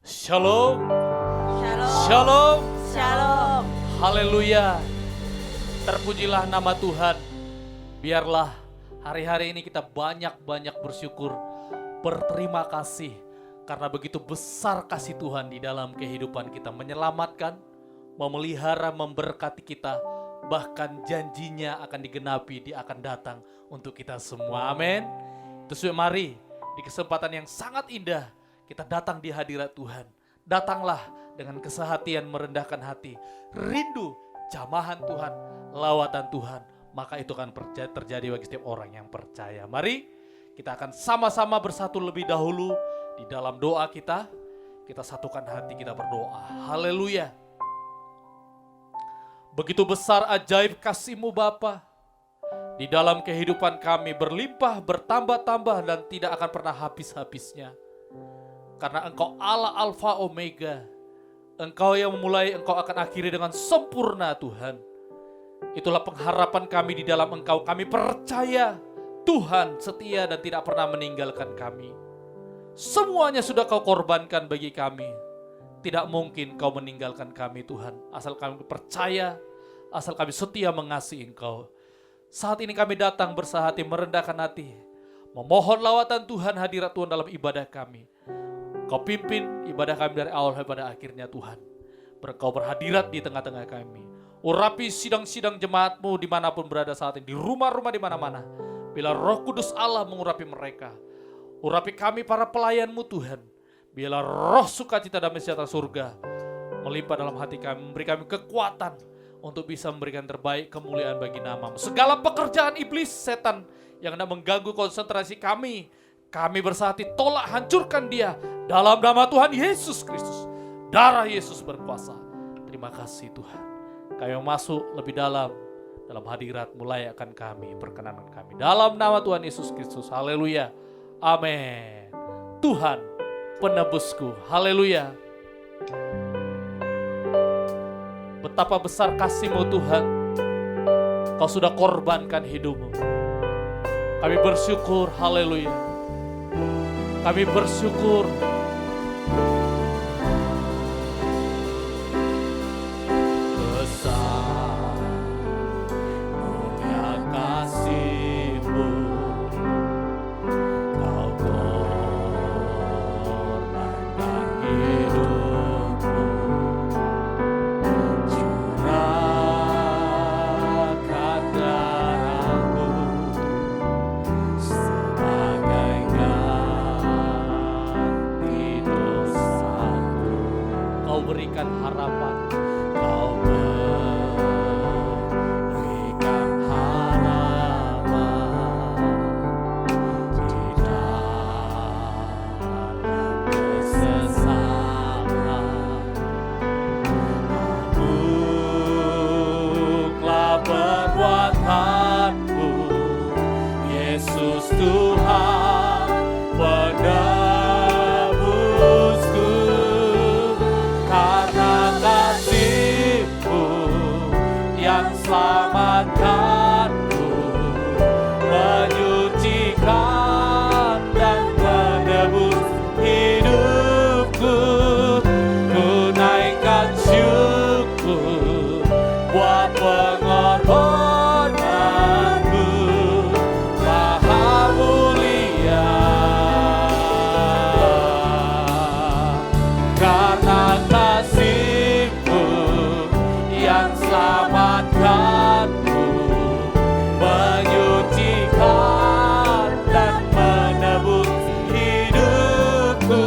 Shalom, Shalom. shalom, Shalom. haleluya. Terpujilah nama Tuhan. Biarlah hari-hari ini kita banyak-banyak bersyukur, berterima kasih. Karena begitu besar kasih Tuhan di dalam kehidupan kita. Menyelamatkan, memelihara, memberkati kita. Bahkan janjinya akan digenapi, dia akan datang untuk kita semua. Amin. Terus mari di kesempatan yang sangat indah kita datang di hadirat Tuhan. Datanglah dengan kesehatian merendahkan hati. Rindu jamahan Tuhan, lawatan Tuhan. Maka itu akan terjadi bagi setiap orang yang percaya. Mari kita akan sama-sama bersatu lebih dahulu di dalam doa kita. Kita satukan hati, kita berdoa. Haleluya. Begitu besar ajaib kasih-Mu Bapa. Di dalam kehidupan kami berlimpah, bertambah-tambah dan tidak akan pernah habis-habisnya. Karena Engkau Allah Alfa Omega. Engkau yang memulai, Engkau akan akhiri dengan sempurna Tuhan. Itulah pengharapan kami di dalam Engkau. Kami percaya Tuhan setia dan tidak pernah meninggalkan kami. Semuanya sudah Kau korbankan bagi kami. Tidak mungkin Kau meninggalkan kami Tuhan. Asal kami percaya, asal kami setia mengasihi Engkau. Saat ini kami datang bersahati, merendahkan hati. Memohon lawatan Tuhan, hadirat Tuhan dalam ibadah kami. Kau pimpin ibadah kami dari awal pada akhirnya Tuhan. Kau berhadirat di tengah-tengah kami. Urapi sidang-sidang jemaat-Mu dimanapun berada saat ini. Di rumah-rumah di mana-mana. Bila Roh Kudus Allah mengurapi mereka. Urapi kami para pelayan-Mu Tuhan. Bila roh sukacita damai sejahtera surga melimpah dalam hati kami. Memberi kami kekuatan untuk bisa memberikan terbaik kemuliaan bagi nama-Mu. Segala pekerjaan iblis, setan yang hendak mengganggu konsentrasi kami. Kami bersahati, tolak, hancurkan dia dalam nama Tuhan Yesus Kristus. Darah Yesus berkuasa. Terima kasih Tuhan. Kami masuk lebih dalam hadirat-Mu, layakkan kami, perkenankan kami. Dalam nama Tuhan Yesus Kristus. Haleluya. Amin. Tuhan penebusku. Haleluya. Betapa besar kasih-Mu Tuhan. Kau sudah korbankan hidup-Mu. Kami bersyukur. Haleluya. Kami bersyukur. Besar mulia kasih-Mu. Kau korbankan hidup-Mu. Curahkan darah-Mu sebagai ganti dosaku. Kau berikan harapan. Kau berikan harapan di dalam kesesakan. Agunglah perbuatan-Mu, Yesus Tuhan penebusku. Karena kasih-Mu yang selamatkanku, menyucikan dan menebus hidupku. Ku naikkan syukur buat pengorbanan-Mu, Maha mulia. Karena kasih-Mu yang selamatkanku, menyucikan dan menebus hidupku.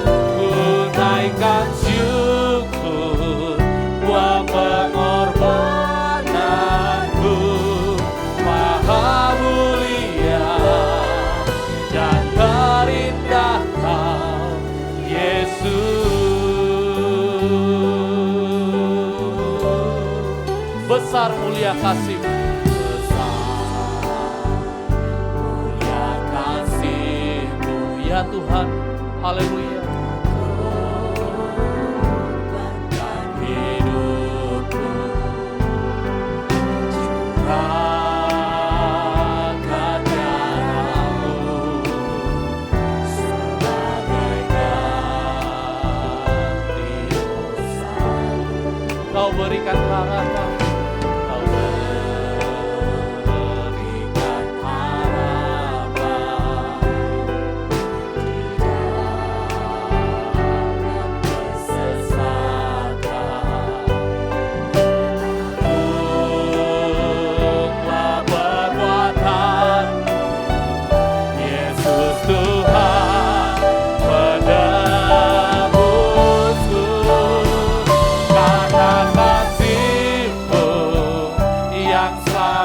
Ku naikkan syukur buat pengorbanan-Mu, Maha mulia dan terindah Kau, Yesus. Besar mulia kasih-Mu. Besar mulia kasih-Mu ya Tuhan. Haleluya. Korbankan hidupku. Curahkan darah-Mu sebagai ganti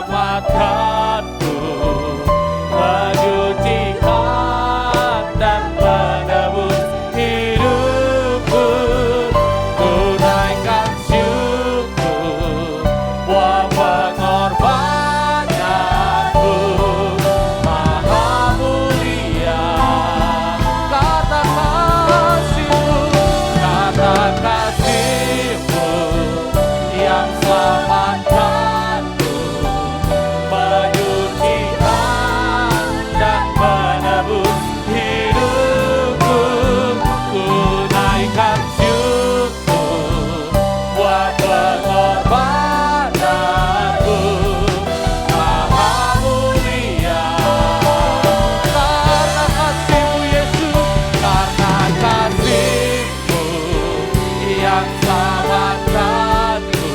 selamatkanku, menyucikan dan menebus hidupku. Ku naikkan syukur buat pengorbananku. Maha mulia karena kasih-Mu, karena kasih-Mu yang selamatkanku, menyucikan dan menebus hidupku. Ku naikkan syukur buat pengorbananku. Maha mulia karena kasih-Mu Yesus, karena kasih-Mu yang selamatkanku,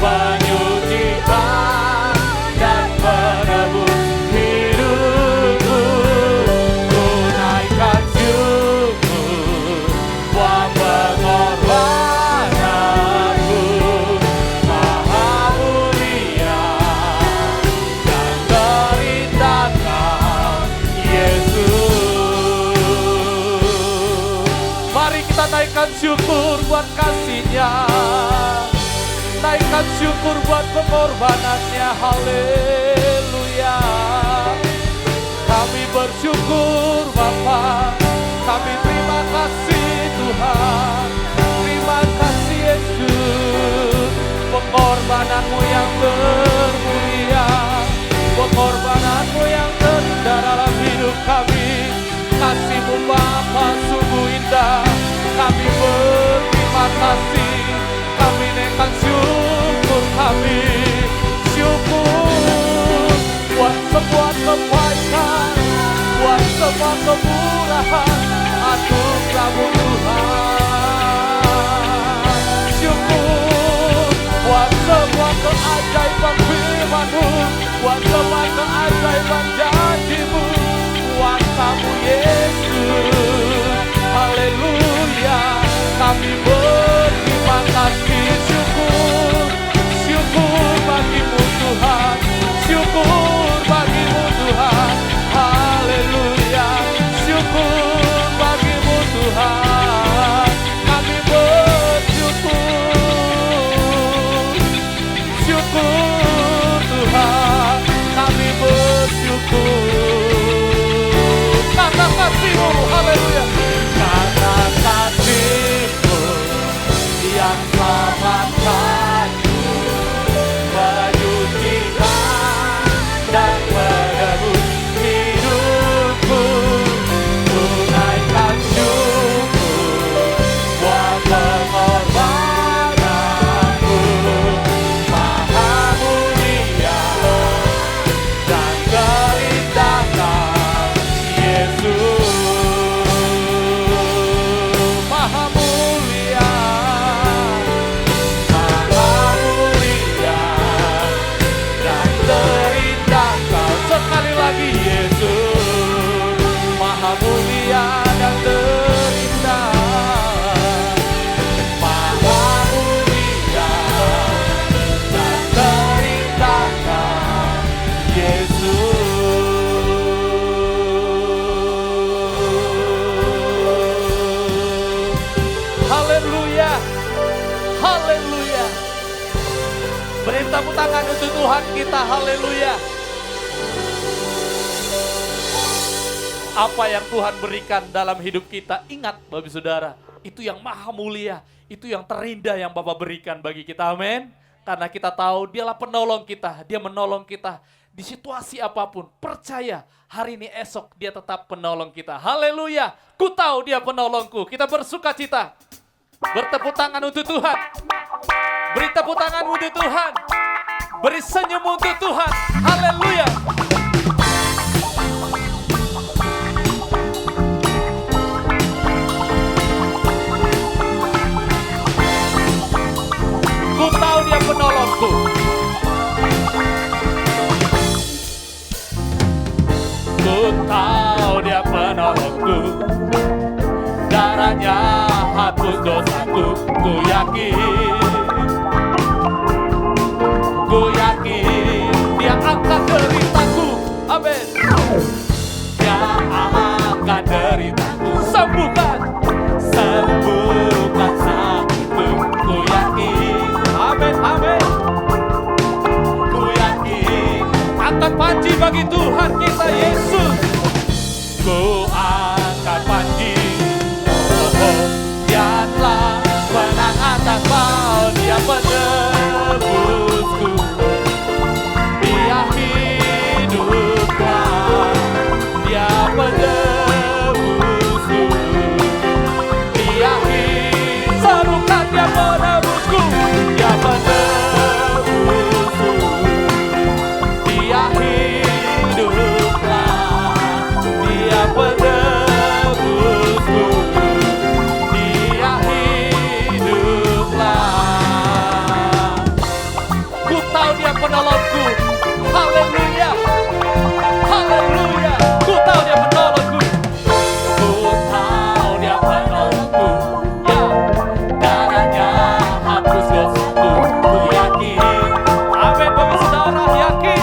menyucikan dan menebus hidupku. Ku naikkan syukur buat pengorbananku. Maha mulia dan terindakan Yesus. Mari kita naikkan syukur buat kasih-Nya, naikkan syukur buat pengorbanannya. Haleluya. Kami bersyukur Bapa, kami terima kasih Tuhan, terima kasih Yesus. Pengorbanan-Mu yang termulia, pengorbanan-Mu yang terindah dalam hidup kami. Kasih-Mu Bapa sungguh indah, kami berterima kasih. Kami naikkan syukur kami, syukur buat semua kebaikan, buat semua kemurahan anugerah-Mu Tuhan. Syukur buat semua keajaiban firman-Mu, buat semua keajaiban janji-Mu, kuasa-Mu Yesus. Haleluya. Kami berterima kasih, syukur, syukur bagi-Mu Tuhan, syukur bagi-Mu Tuhan. Haleluya. Syukur bagi-Mu Tuhan. Kami bersyukur, syukur Tuhan. Kami bersyukur karena kasih-Mu. Haleluya. Karena kasih-Mu yang selamatkanku, menyucikan dan menebus hidupku. Ku naikkan syukur buat pengorbananku. Maha mulia dan terindah Yesus. Maha mulia, maha mulia dan terindah Kau. Sekali lagi Yesus, maha mulia dan terindah. Maha mulia dan terindah Yesus. Haleluya, haleluya. Beri tepuk tangan untuk Tuhan kita. Haleluya. Apa yang Tuhan berikan dalam hidup kita, ingat Bapak Saudara, itu yang maha mulia, itu yang terindah yang Bapak berikan bagi kita. Amin. Karena kita tahu Dialah penolong kita, Dia menolong kita di situasi apapun. Percaya, hari ini esok Dia tetap penolong kita. Haleluya. Ku tahu Dia penolongku. Kita bersuka cita. Bertepuk tangan untuk Tuhan. Beri tepuk tangan untuk Tuhan. Beri senyum untuk Tuhan. Haleluya. Ku tahu Dia penolongku. Ku tahu Dia penolongku. Darahnya hapus dosaku. Ku yakin lagi bagi Tuhan kita Yesus. Ku angkat panji, Dia telah menang atas maut, Dia penebusku, Dia hiduplah, Dia penebusku, Dia serukan, Dia penebusku, Dia penebusku, Dia hiduplah, Dia penebusku, Dia hiduplah. Ku tahu Dia penolongku. Haleluya, haleluya. Ku tahu Dia penolongku. Ku tahu Dia penolongku. Ya, darahnya hapus dosaku. Ku yakin, amin bagi saudara, yakin.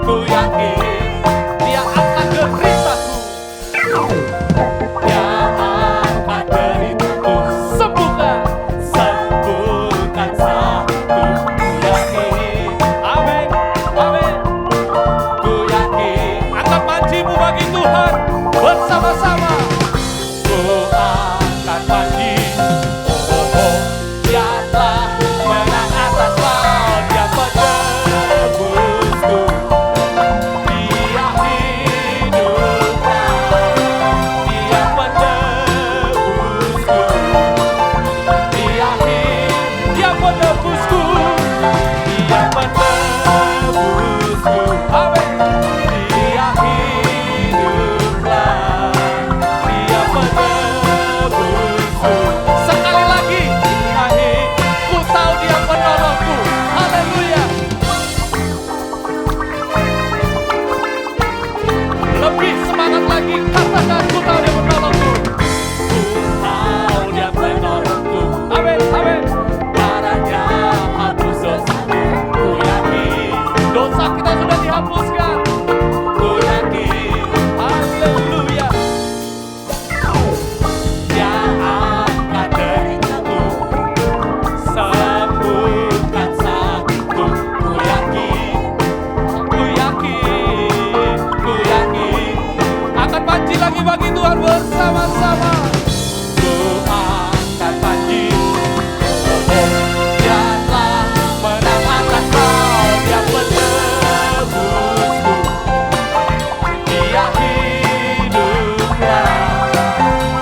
Ku yakin Dia akan deritaku. Dia angkat deritaku, sembuhkan, sembuhkan sakitku. Ku yakin, amin, amin. Ku yakin, angkat panjimu bagi Tuhan bersama-sama. Ku angkat panji, Dia telah menang atas maut, Dia penebusku, Dia hiduplah, Dia penebusku, Dia penebusku, Dia penebusku, amin. Dia hiduplah, Dia penebusku. Sekali lagi, amin. Ku tahu Dia penolongku. Haleluya. Lebih semangat lagi, katakan ku tahu Dia penolongku. Ku tahu Dia penolongku. Amin, amin. Darahnya hapus dosaku. Ku yakin dosa kita sudah dihapuskan. Ku yakin, haleluya. Dia angkat deritaku, sembuhkan sakitku. Ku yakin, ku yakin, ku yakin. Angkat panji lagi bagi Tuhan bersama-sama. Ku angkat panji, Dia telah menang atas maut, Dia penebusku, Dia hiduplah,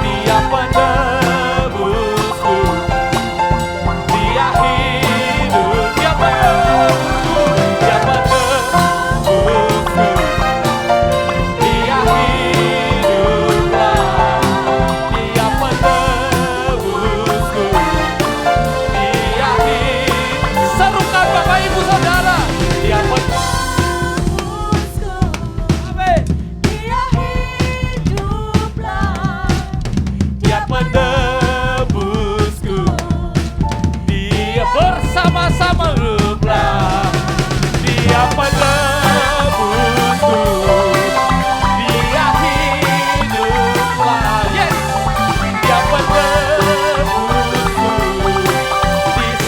Dia penebusku, Dia hidup, Dia penebusku, Dia penebusku, Dia hiduplah, Dia penebusku, Dia serukan Bapak Ibu Saudara, Dia Penebusku, amin. Dia hiduplah, Dia penebusku, Dia bersama-sama hiduplah, Dia penebusku, Dia hiduplah, yes. Dia penebusku,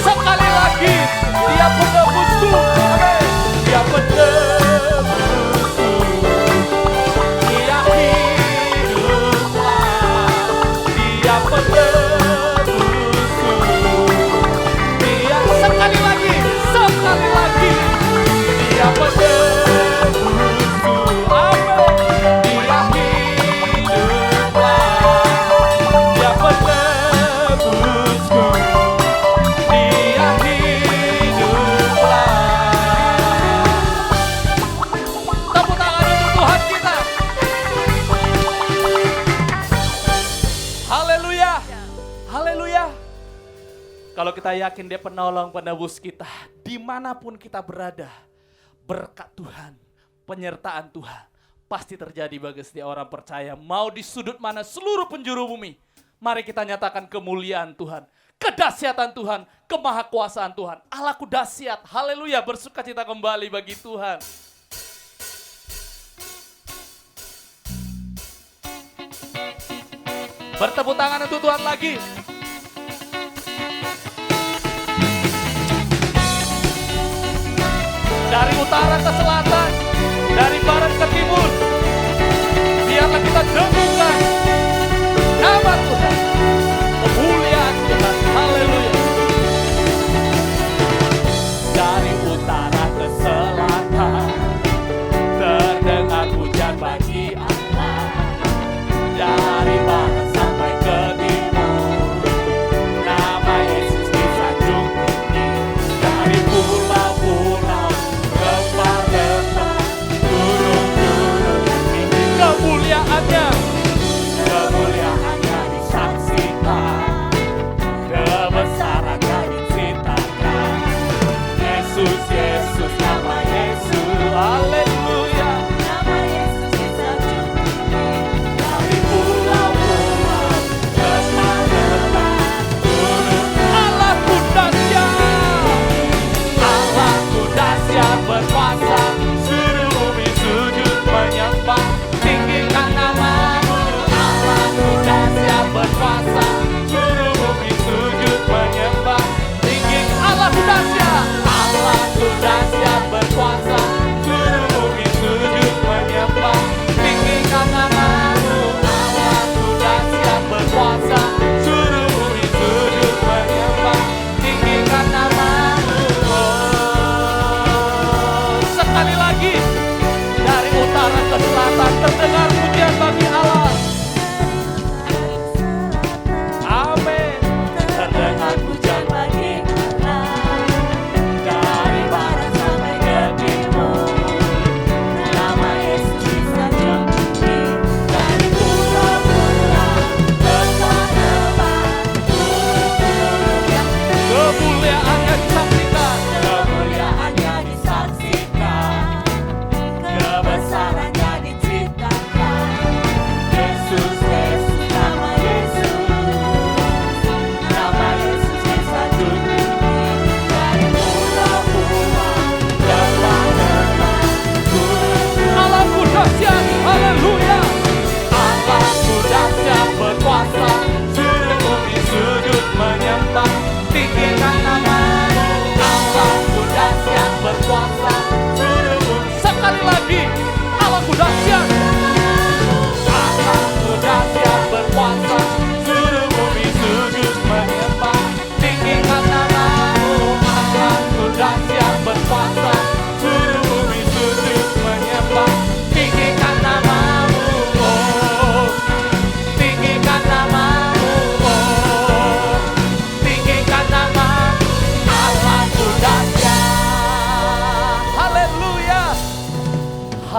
sekali lagi, Dia penebusku, amin. Dia penebusku, Dia hiduplah, Dia penebusku, Dia sekali lagi, Dia penebusku, amin. Dia hiduplah, Dia penebusku, Dia hiduplah. Tepuk tangan untuk Tuhan kita. Haleluya, haleluya. Kalau kita yakin Dia penolong penebus kita, dimanapun kita berada, berkat Tuhan, penyertaan Tuhan, pasti terjadi bagi setiap orang percaya. Mau di sudut mana seluruh penjuru bumi, mari kita nyatakan kemuliaan Tuhan, kedahsyatan Tuhan, kemahakuasaan Tuhan. Allahku dahsyat, haleluya, bersukacita kembali bagi Tuhan. Bertepuk tangan untuk Tuhan lagi. Dari utara ke selatan, dari barat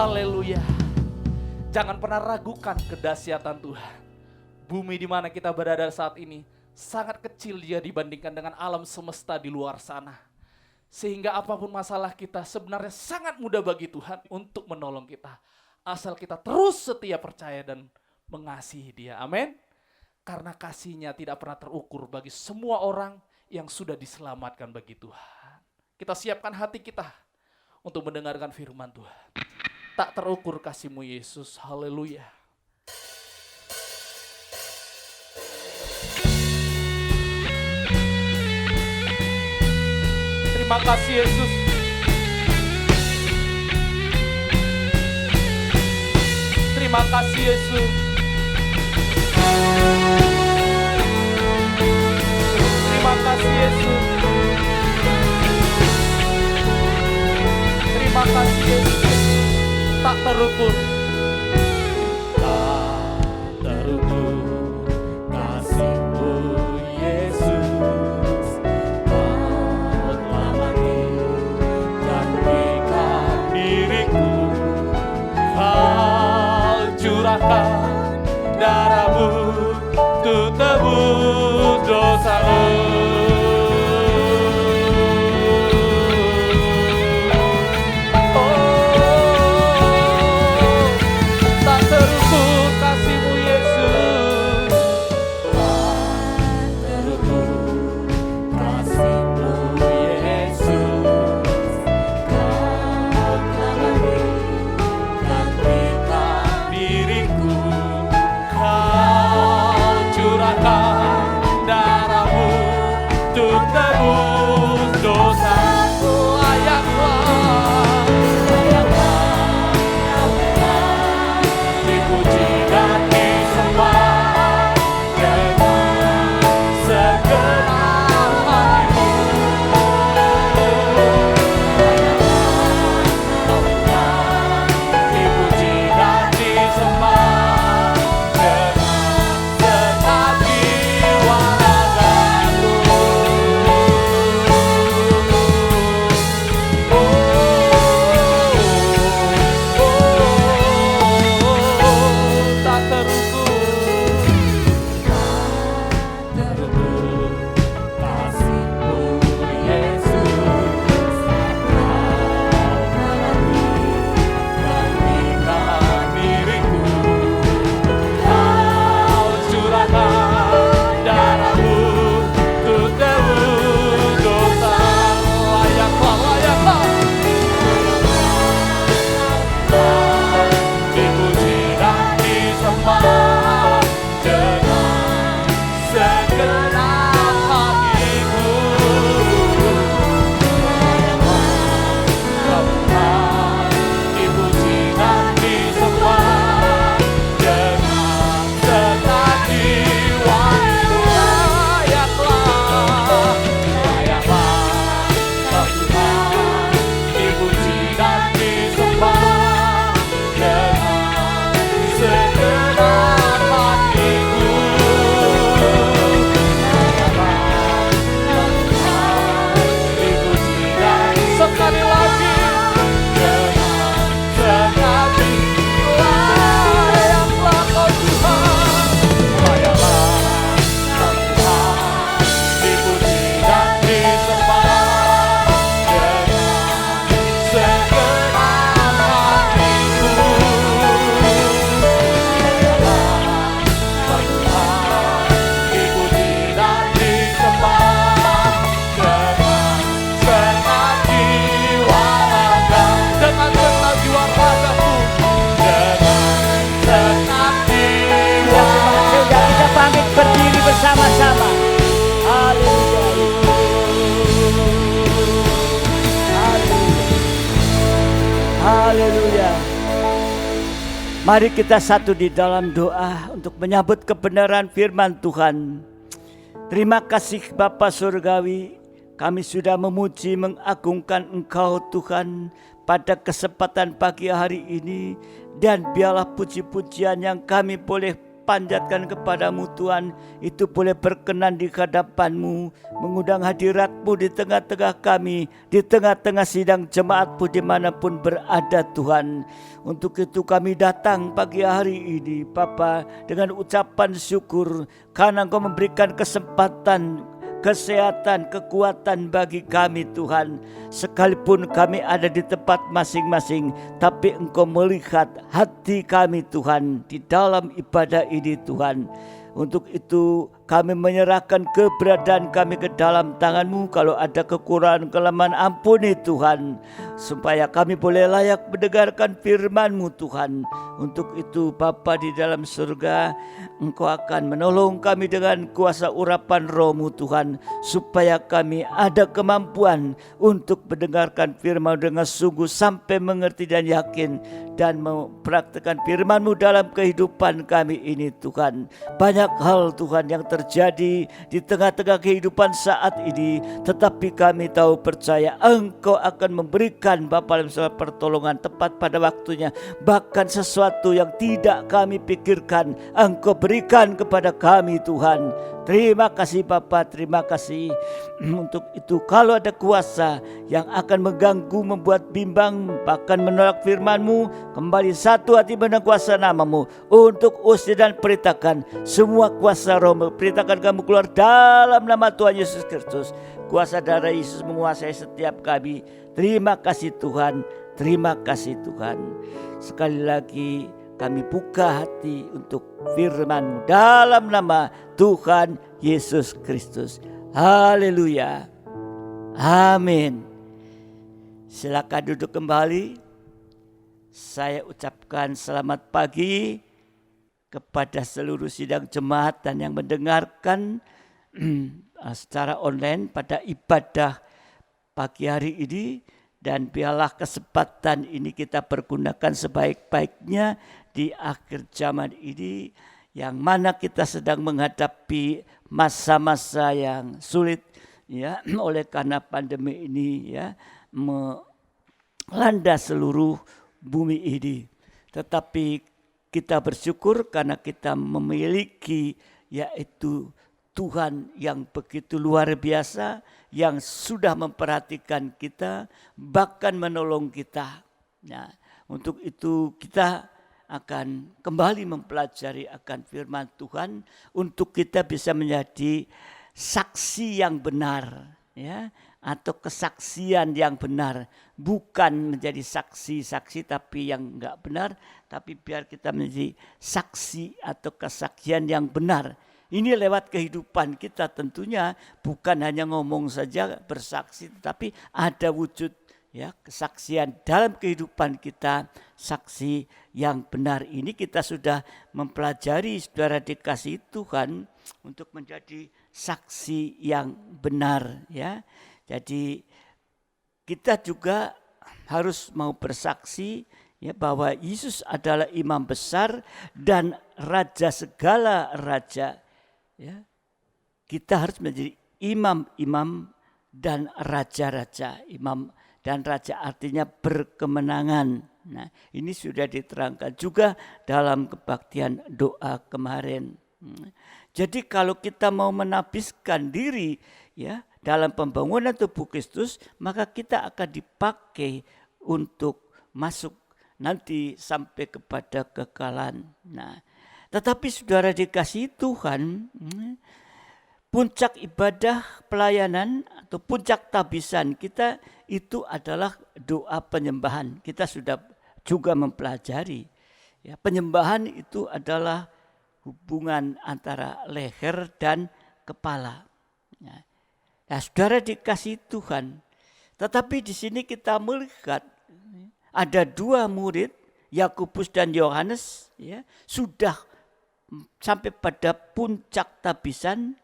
Haleluya. Jangan pernah ragukan kedahsyatan Tuhan. Bumi di mana kita berada saat ini sangat kecil dia dibandingkan dengan alam semesta di luar sana. Sehingga apapun masalah kita sebenarnya sangat mudah bagi Tuhan untuk menolong kita. Asal kita terus setia percaya dan mengasihi Dia. Amin. Karena kasih-Nya tidak pernah terukur bagi semua orang yang sudah diselamatkan bagi Tuhan. Kita siapkan hati kita untuk mendengarkan firman Tuhan. Tak terukur kasih-Mu Yesus. Haleluya. Terima kasih Yesus. Terima kasih Yesus. Terima kasih Yesus. Terima kasih Yesus. Tak terukur. Tak terukur kasih-Mu Yesus. Kau telah mati gantikan diriku. Kau curahkan darah-Mu untuk tebus dosa-Mu. Bersama-sama. Haleluya. Haleluya. Haleluya. Mari kita satu di dalam doa untuk menyambut kebenaran firman Tuhan. Terima kasih Bapa Surgawi, kami sudah memuji mengagungkan Engkau Tuhan pada kesempatan pagi hari ini. Dan biarlah puji-pujian yang kami boleh panjatkan kepadamu Tuhan, itu boleh berkenan di hadapan-Mu, mengundang hadirat-Mu di tengah-tengah kami, di tengah-tengah sidang jemaat-Mu dimanapun berada Tuhan. Untuk itu kami datang pagi hari ini Bapa dengan ucapan syukur karena Engkau memberikan kesempatan, kesehatan, kekuatan bagi kami Tuhan. Sekalipun kami ada di tempat masing-masing, tapi Engkau melihat hati kami Tuhan di dalam ibadah ini Tuhan. Untuk itu kami menyerahkan keberadaan kami ke dalam tangan-Mu. Kalau ada kekurangan, kelemahan, ampuni Tuhan, supaya kami boleh layak mendengarkan firman-Mu Tuhan. Untuk itu Bapa di dalam surga, Engkau akan menolong kami dengan kuasa urapan Roh-Mu Tuhan, supaya kami ada kemampuan untuk mendengarkan firman dengan sungguh sampai mengerti dan yakin, dan mempraktikkan firman-Mu dalam kehidupan kami ini Tuhan. Banyak hal Tuhan yang terjadi di tengah-tengah kehidupan saat ini, tetapi kami tahu percaya Engkau akan memberikan Bapa dalam pertolongan tepat pada waktunya. Bahkan sesuatu yang tidak kami pikirkan, Engkau berikan kepada kami Tuhan. Terima kasih Bapa, terima kasih. Untuk itu kalau ada kuasa yang akan mengganggu, membuat bimbang, bahkan menolak firman-Mu, kembali satu hati mendengar kuasa nama-Mu untuk usir dan perintahkan semua kuasa roh. Perintahkan kamu keluar dalam nama Tuhan Yesus Kristus. Kuasa darah Yesus menguasai setiap kami. Terima kasih Tuhan, terima kasih Tuhan. Sekali lagi kami buka hati untuk firman-Mu dalam nama Tuhan Yesus Kristus. Haleluya. Amin. Silakan duduk kembali. Saya ucapkan selamat pagi kepada seluruh sidang jemaat dan yang mendengarkan secara online pada ibadah pagi hari ini. Dan biarlah kesempatan ini kita pergunakan sebaik-baiknya di akhir zaman ini, yang mana kita sedang menghadapi masa-masa yang sulit ya, oleh karena pandemi ini ya melanda seluruh bumi ini. Tetapi kita bersyukur karena kita memiliki yaitu Tuhan yang begitu luar biasa, yang sudah memperhatikan kita, bahkan menolong kita. Nah, untuk itu kita akan kembali mempelajari akan firman Tuhan untuk kita bisa menjadi saksi yang benar, ya, atau kesaksian yang benar, bukan menjadi saksi-saksi tapi yang enggak benar, tapi biar kita menjadi saksi atau kesaksian yang benar. Ini lewat kehidupan kita tentunya, bukan hanya ngomong saja bersaksi, tetapi ada wujud ya kesaksian dalam kehidupan kita, saksi yang benar. Ini kita sudah mempelajari, saudara dikasih Tuhan, untuk menjadi saksi yang benar ya. Jadi kita juga harus mau bersaksi ya bahwa Yesus adalah imam besar dan raja segala raja. Ya, kita harus menjadi imam-imam dan raja-raja. Imam dan raja artinya berkemenangan. Nah, ini sudah diterangkan juga dalam kebaktian doa kemarin. Jadi kalau kita mau menabiskan diri ya dalam pembangunan tubuh Kristus, maka kita akan dipakai untuk masuk nanti sampai kepada kekekalan. Nah, tetapi saudara dikasihi Tuhan, puncak ibadah pelayanan atau puncak tabisan kita itu adalah doa penyembahan. Kita sudah juga mempelajari. Ya, penyembahan itu adalah hubungan antara leher dan kepala. Nah, saudara dikasihi Tuhan, tetapi di sini kita melihat ada dua murid, Yakobus dan Yohanes, ya, sudah sampai pada puncak tabisan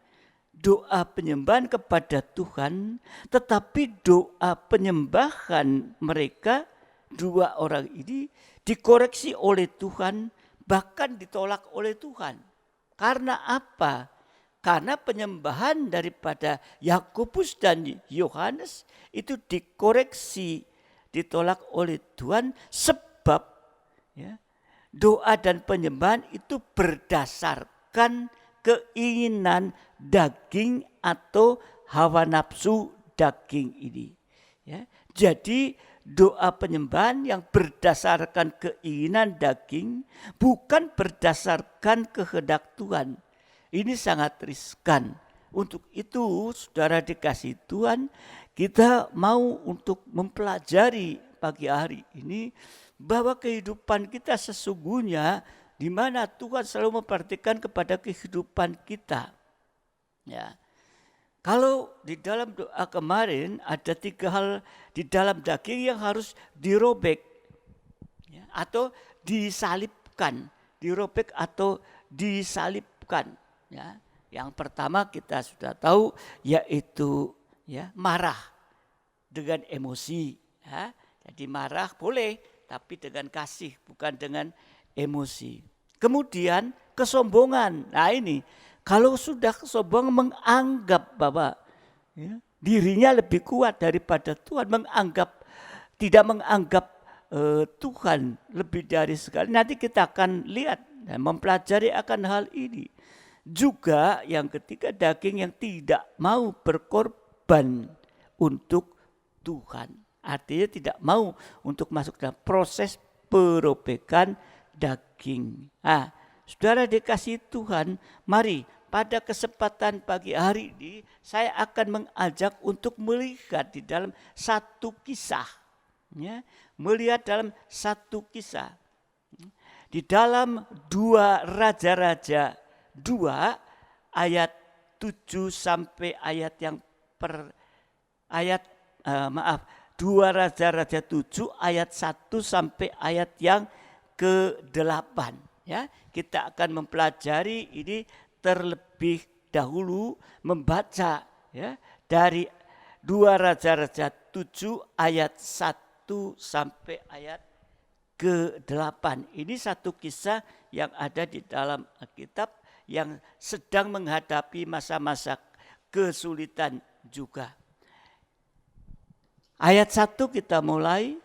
doa penyembahan kepada Tuhan, tetapi doa penyembahan mereka dua orang ini dikoreksi oleh Tuhan, bahkan ditolak oleh Tuhan. Karena apa? Karena penyembahan daripada Yakobus dan Yohanes itu dikoreksi, ditolak oleh Tuhan, sebab ya Doa dan penyembahan itu berdasarkan keinginan daging atau hawa nafsu daging ini. Ya. Jadi doa penyembahan yang berdasarkan keinginan daging bukan berdasarkan kehendak Tuhan. Ini sangat riskan. Untuk itu saudara dikasih Tuhan, kita mau untuk mempelajari pagi hari ini bahwa kehidupan kita sesungguhnya di mana Tuhan selalu memperhatikan kepada kehidupan kita. Ya. Kalau di dalam doa kemarin ada 3 hal di dalam daging yang harus dirobek, ya, atau disalibkan, dirobek atau disalibkan. Ya. Yang pertama kita sudah tahu yaitu ya marah dengan emosi. Ya. Jadi marah boleh tapi dengan kasih bukan dengan emosi. Kemudian kesombongan. Nah ini kalau sudah kesombongan menganggap bahwa ya, dirinya lebih kuat daripada Tuhan, tidak menganggap Tuhan lebih dari sekali. Nanti kita akan lihat dan mempelajari akan hal ini. Juga yang ketiga daging yang tidak mau berkorban untuk Tuhan. Artinya tidak mau untuk masuk dalam proses perobekan daging. Nah, saudara dikasih Tuhan, mari pada kesempatan pagi hari ini saya akan mengajak untuk melihat di dalam satu kisah. Ya, melihat dalam satu kisah. Di dalam 2 Raja-Raja 2 ayat 7 sampai ayat yang 2 Raja-Raja 7 ayat 1 sampai ayat yang ke-8 ya. Kita akan mempelajari ini terlebih dahulu membaca ya dari 2 Raja-Raja 7 ayat 1 sampai ayat ke-8. Ini satu kisah yang ada di dalam Alkitab yang sedang menghadapi masa-masa kesulitan juga. Ayat 1 kita mulai.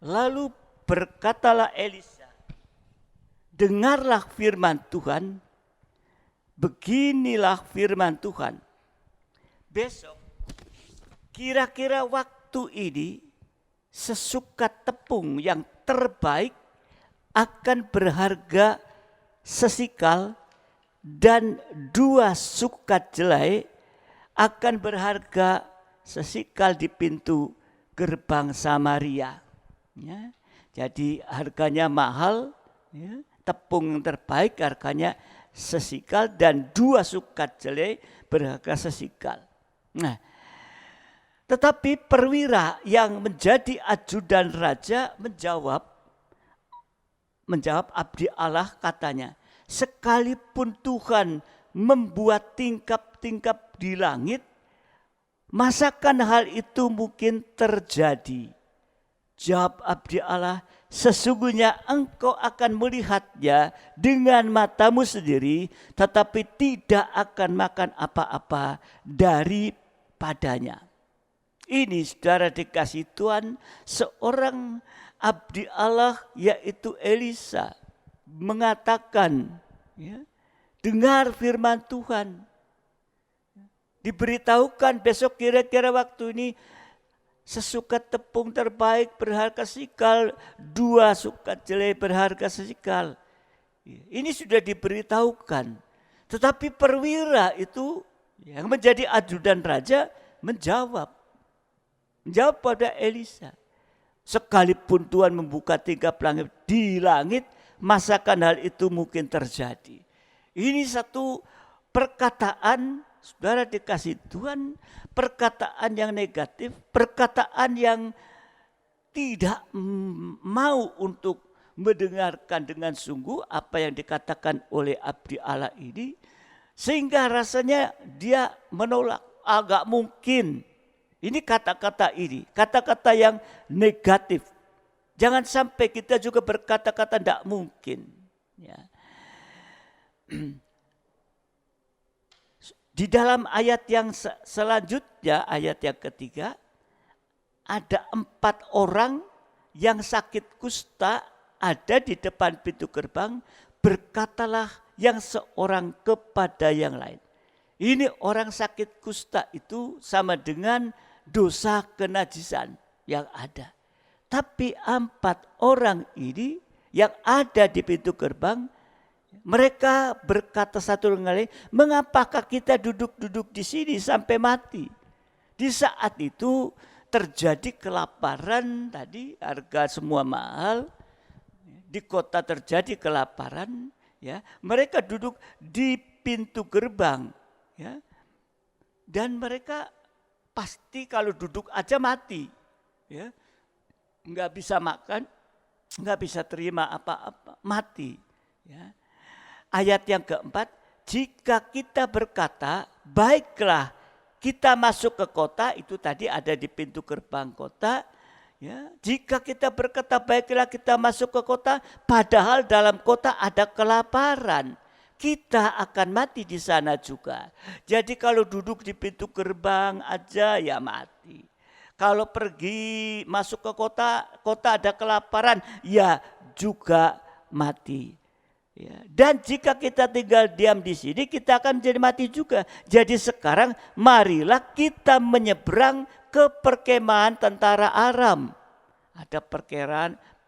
Lalu berkatalah Elisa, dengarlah firman Tuhan, beginilah firman Tuhan. Besok kira-kira waktu ini sesukat tepung yang terbaik akan berharga sesikal dan 2 sukat jelai akan berharga sesikal di pintu gerbang Samaria. Ya, jadi harganya mahal, ya, tepung yang terbaik harganya sesikal dan 2 sukat jelai berharga sesikal. Nah, tetapi perwira yang menjadi ajudan raja menjawab abdi Allah katanya, sekalipun Tuhan membuat tingkap-tingkap di langit, masakan hal itu mungkin terjadi? Jawab abdi Allah, sesungguhnya engkau akan melihatnya dengan matamu sendiri, tetapi tidak akan makan apa-apa daripadanya. Ini saudara dikasih Tuhan, seorang abdi Allah yaitu Elisa mengatakan, ya, dengar firman Tuhan. Diberitahukan besok kira-kira waktu ini sesukat tepung terbaik berharga sesikal, 2 sukat jelai berharga sesikal. Ini sudah diberitahukan. Tetapi perwira itu yang menjadi ajudan raja menjawab pada Elisa, sekalipun Tuhan membuka tingkap langit di langit, masakan hal itu mungkin terjadi. Ini satu perkataan, saudara dikasih Tuhan, perkataan yang negatif, perkataan yang tidak mau untuk mendengarkan dengan sungguh apa yang dikatakan oleh abdi Allah ini, sehingga rasanya dia menolak, agak mungkin. Ini kata-kata yang negatif. Jangan sampai kita juga berkata-kata tidak mungkin. Ya. Di dalam ayat yang selanjutnya, ayat yang ketiga, ada 4 orang yang sakit kusta ada di depan pintu gerbang, berkatalah yang seorang kepada yang lain. Ini orang sakit kusta itu sama dengan dosa kenajisan yang ada. Tapi 4 orang ini yang ada di pintu gerbang, mereka berkata satu dengan lain, mengapakah kita duduk-duduk di sini sampai mati? Di saat itu terjadi kelaparan tadi, harga semua mahal. Di kota terjadi kelaparan, ya. Mereka duduk di pintu gerbang, ya. Dan mereka pasti kalau duduk aja mati, ya. Nggak bisa makan, nggak bisa terima apa-apa, mati, ya. Ayat yang keempat, jika kita berkata, baiklah kita masuk ke kota, itu tadi ada di pintu gerbang kota. Ya, jika kita berkata, baiklah kita masuk ke kota, padahal dalam kota ada kelaparan, kita akan mati di sana juga. Jadi kalau duduk di pintu gerbang aja ya mati. Kalau pergi masuk ke kota, kota ada kelaparan, ya juga mati. Ya, dan jika kita tinggal diam di sini, kita akan menjadi mati juga. Jadi sekarang marilah kita menyeberang ke perkemahan tentara Aram. Ada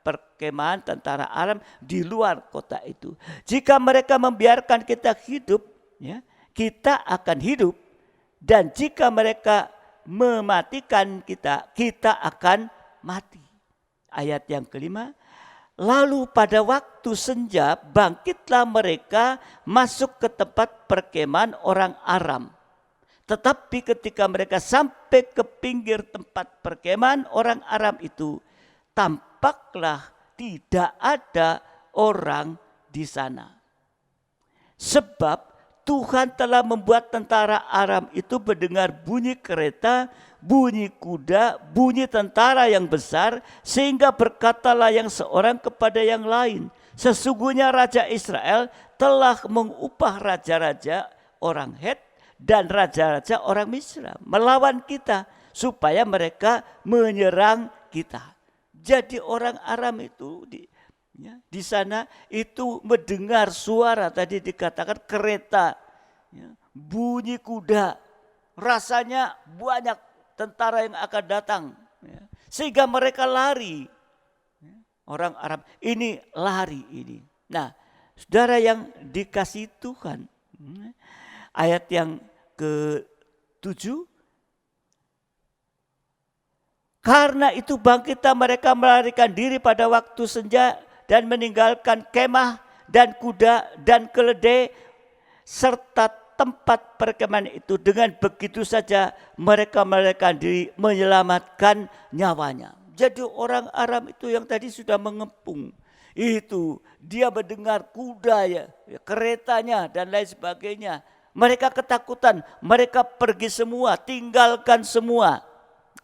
perkemahan tentara Aram di luar kota itu. Jika mereka membiarkan kita hidup, ya, kita akan hidup. Dan jika mereka mematikan kita, kita akan mati. Ayat yang kelima. Lalu pada waktu senja bangkitlah mereka masuk ke tempat perkemahan orang Aram. Tetapi ketika mereka sampai ke pinggir tempat perkemahan orang Aram itu, tampaklah tidak ada orang di sana. Sebab Tuhan telah membuat tentara Aram itu mendengar bunyi kereta, bunyi kuda, bunyi tentara yang besar, sehingga berkatalah yang seorang kepada yang lain, sesungguhnya Raja Israel telah mengupah raja-raja orang Het dan raja-raja orang Misra melawan kita, supaya mereka menyerang kita. Jadi orang Aram itu di sana itu mendengar suara, tadi dikatakan kereta, ya, bunyi kuda, rasanya banyak tentara yang akan datang, ya, sehingga mereka lari. Orang Arab ini lari ini. Nah, saudara yang dikasihi Tuhan, ayat yang ke-7, karena itu bangkitlah mereka melarikan diri pada waktu senja dan meninggalkan kemah dan kuda dan keledai serta tempat perkemahan itu. Dengan begitu saja mereka melarikan diri, menyelamatkan nyawanya. Jadi orang Aram itu yang tadi sudah mengepung, itu dia mendengar kuda, ya, keretanya dan lain sebagainya. Mereka ketakutan, mereka pergi semua, tinggalkan semua.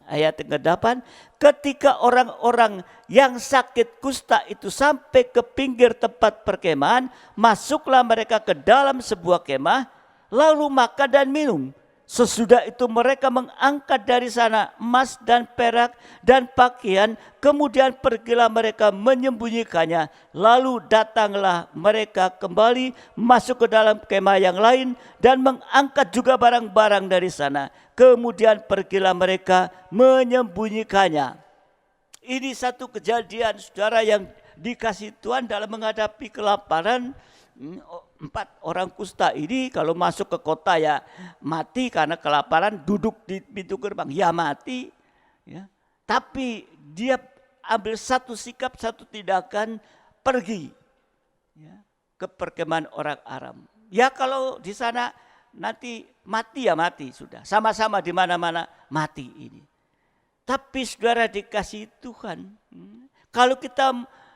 Ayat yang ke-8, ketika orang-orang yang sakit kusta itu sampai ke pinggir tempat perkemahan, masuklah mereka ke dalam sebuah kemah, lalu makan dan minum. Sesudah itu mereka mengangkat dari sana emas dan perak dan pakaian, kemudian pergilah mereka menyembunyikannya. Lalu datanglah mereka kembali masuk ke dalam kemah yang lain dan mengangkat juga barang-barang dari sana. Kemudian pergilah mereka menyembunyikannya. Ini satu kejadian, saudara, yang dikasih Tuhan dalam menghadapi kelaparan. 4 orang kusta ini kalau masuk ke kota ya mati karena kelaparan, duduk di pintu gerbang ya mati, ya. Tapi dia ambil satu sikap, satu tindakan, pergi, ya, ke perkemahan orang Aram. Ya kalau di sana nanti mati ya mati, sudah sama-sama di mana-mana mati ini. Tapi saudara dikasih Tuhan, kalau kita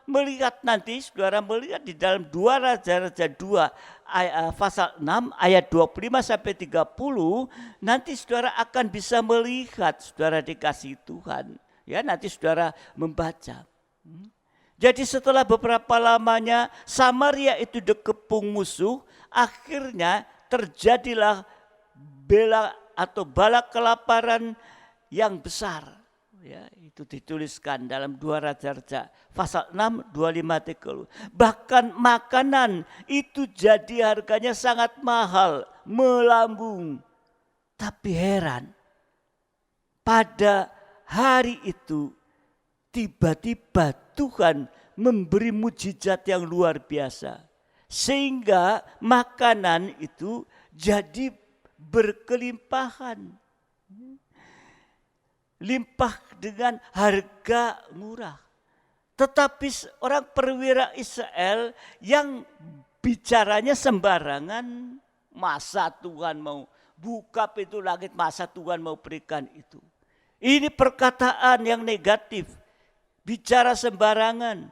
melihat nanti, saudara melihat di dalam 2 Raja-Raja 2 pasal 6 ayat 25 sampai 30, nanti saudara akan bisa melihat, saudara dikasih Tuhan. Ya, nanti saudara membaca. Jadi setelah beberapa lamanya Samaria itu dikepung musuh, akhirnya terjadilah bala kelaparan yang besar. Ya, itu dituliskan dalam 2 Raja-Raja pasal 6, 25-30. Bahkan makanan itu jadi harganya sangat mahal, melambung. Tapi heran, pada hari itu tiba-tiba Tuhan memberi mujizat yang luar biasa. Sehingga makanan itu jadi berkelimpahan. Limpah dengan harga murah. Tetapi orang perwira Israel yang bicaranya sembarangan, masa Tuhan mau buka pintu langit, masa Tuhan mau berikan itu. Ini perkataan yang negatif, bicara sembarangan,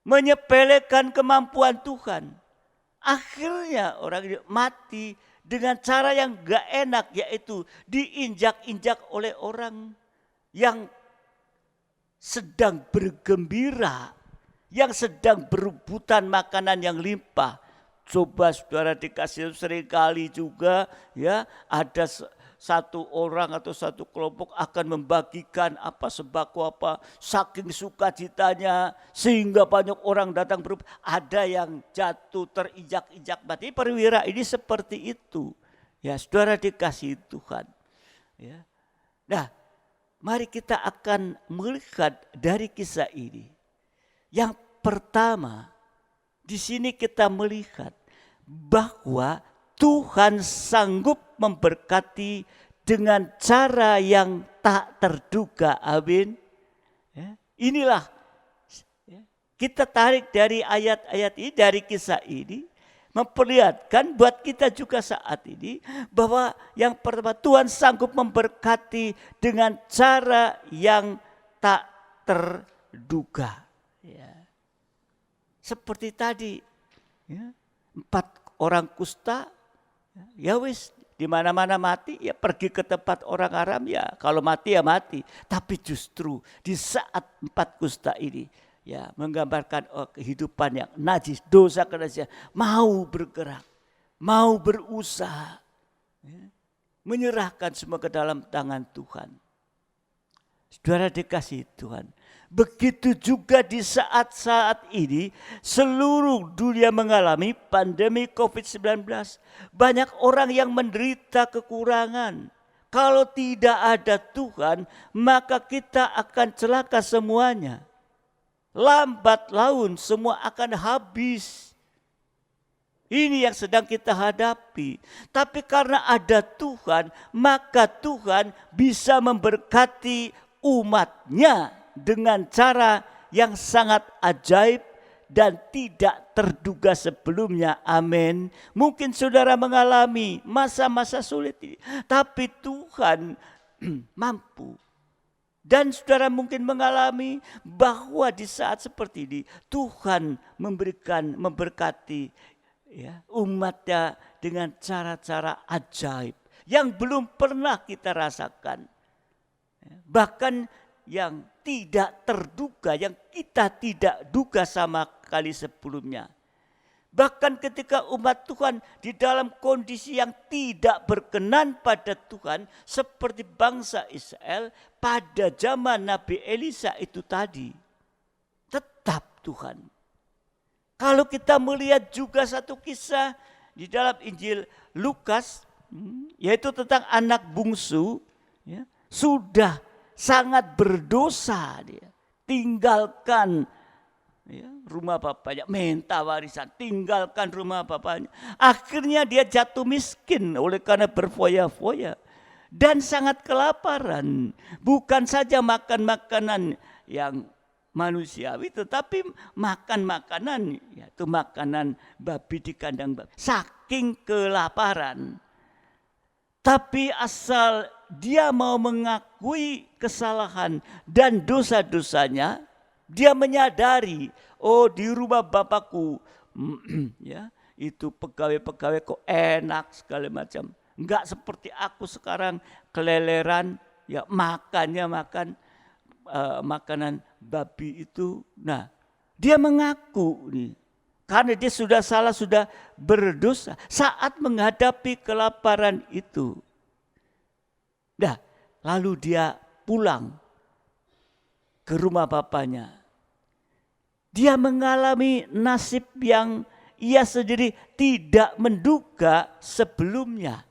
menyepelekan kemampuan Tuhan. Akhirnya orang mati dengan cara yang gak enak, yaitu diinjak-injak oleh orang yang sedang bergembira, yang sedang berebutan makanan yang limpah. Coba saudara dikasih, seringkali juga ya ada satu orang atau satu kelompok akan membagikan apa sembako apa, saking sukacitanya sehingga banyak orang datang ada yang jatuh terinjak-injak mati. Perwira ini seperti itu. Ya, saudara dikasih Tuhan. Ya. Nah, mari kita akan melihat dari kisah ini. Yang pertama, di sini kita melihat bahwa Tuhan sanggup memberkati dengan cara yang tak terduga. Amin. Ya, inilah ya, kita tarik dari ayat-ayat ini, dari kisah ini, memperlihatkan buat kita juga saat ini bahwa yang pertama, Tuhan sanggup memberkati dengan cara yang tak terduga. Ya. Seperti tadi, ya, 4 orang kusta. Ya wis, di mana-mana mati, ya pergi ke tempat orang Aram, ya kalau mati ya mati. Tapi justru di saat 4 kusta ini, ya menggambarkan kehidupan yang najis, dosa kenajisian, mau bergerak, mau berusaha, ya, menyerahkan semua ke dalam tangan Tuhan. Saudara dikasih Tuhan. Begitu juga di saat-saat ini seluruh dunia mengalami pandemi COVID-19. Banyak orang yang menderita kekurangan. Kalau tidak ada Tuhan, maka kita akan celaka semuanya. Lambat laun semua akan habis. Ini yang sedang kita hadapi. Tapi karena ada Tuhan, maka Tuhan bisa memberkati umatnya dengan cara yang sangat ajaib dan tidak terduga sebelumnya. Amin. Mungkin saudara mengalami masa-masa sulit ini, tapi Tuhan mampu. Dan saudara mungkin mengalami bahwa di saat seperti ini Tuhan memberkati ya, umatnya dengan cara-cara ajaib yang belum pernah kita rasakan. Bahkan yang tidak terduga, yang kita tidak duga sama kali sebelumnya. Bahkan ketika umat Tuhan di dalam kondisi yang tidak berkenan pada Tuhan, seperti bangsa Israel pada zaman Nabi Elisa itu tadi, tetap Tuhan. Kalau kita melihat juga satu kisah di dalam Injil Lukas, yaitu tentang anak bungsu, ya, sudah sangat berdosa dia, tinggalkan ya, rumah bapaknya, minta warisan, tinggalkan rumah bapaknya. Akhirnya dia jatuh miskin oleh karena berfoya-foya dan sangat kelaparan. Bukan saja makan makanan yang manusiawi, tetapi makan makanan, yaitu makanan babi di kandang babi. Saking kelaparan. Tapi asal dia mau mengakui kesalahan dan dosa-dosanya, dia menyadari, oh di rumah bapakku, ya itu pegawai-pegawai kok enak segala macam. Enggak seperti aku sekarang keleleran, ya makannya makan makanan babi itu. Nah, dia mengaku nih, karena dia sudah salah, sudah berdosa saat menghadapi kelaparan itu. Nah, lalu dia pulang ke rumah bapaknya. Dia mengalami nasib yang ia sendiri tidak menduga sebelumnya.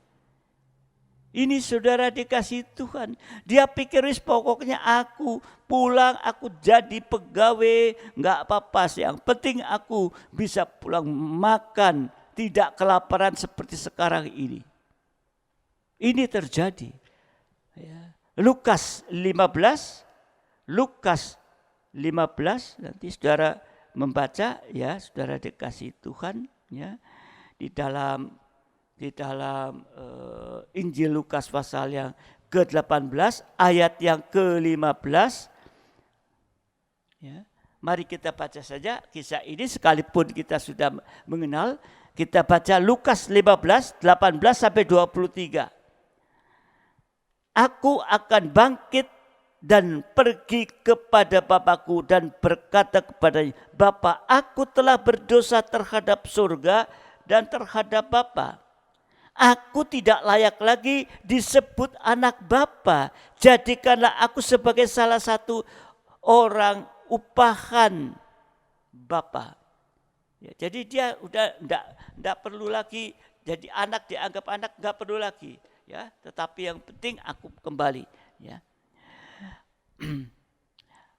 Ini saudara dikasih Tuhan. Dia pikir pokoknya aku pulang, aku jadi pegawai, enggak apa-apa sih. Yang penting aku bisa pulang makan, tidak kelaparan seperti sekarang ini. Ini terjadi. Lukas 15, nanti saudara membaca ya, saudara dikasih Tuhan ya, di dalam Injil Lukas pasal yang ke-18 ayat yang ke-15 ya. Mari kita baca saja kisah ini sekalipun kita sudah mengenal. Kita baca Lukas 15 18 sampai 23. Aku akan bangkit dan pergi kepada Bapakku dan berkata kepadanya, Bapa, aku telah berdosa terhadap surga dan terhadap Bapa. Aku tidak layak lagi disebut anak Bapa. Jadikanlah aku sebagai salah satu orang upahan Bapa. Ya, jadi dia udah enggak perlu lagi jadi anak, dianggap anak, enggak perlu lagi. Ya, tetapi yang penting aku kembali. Ya.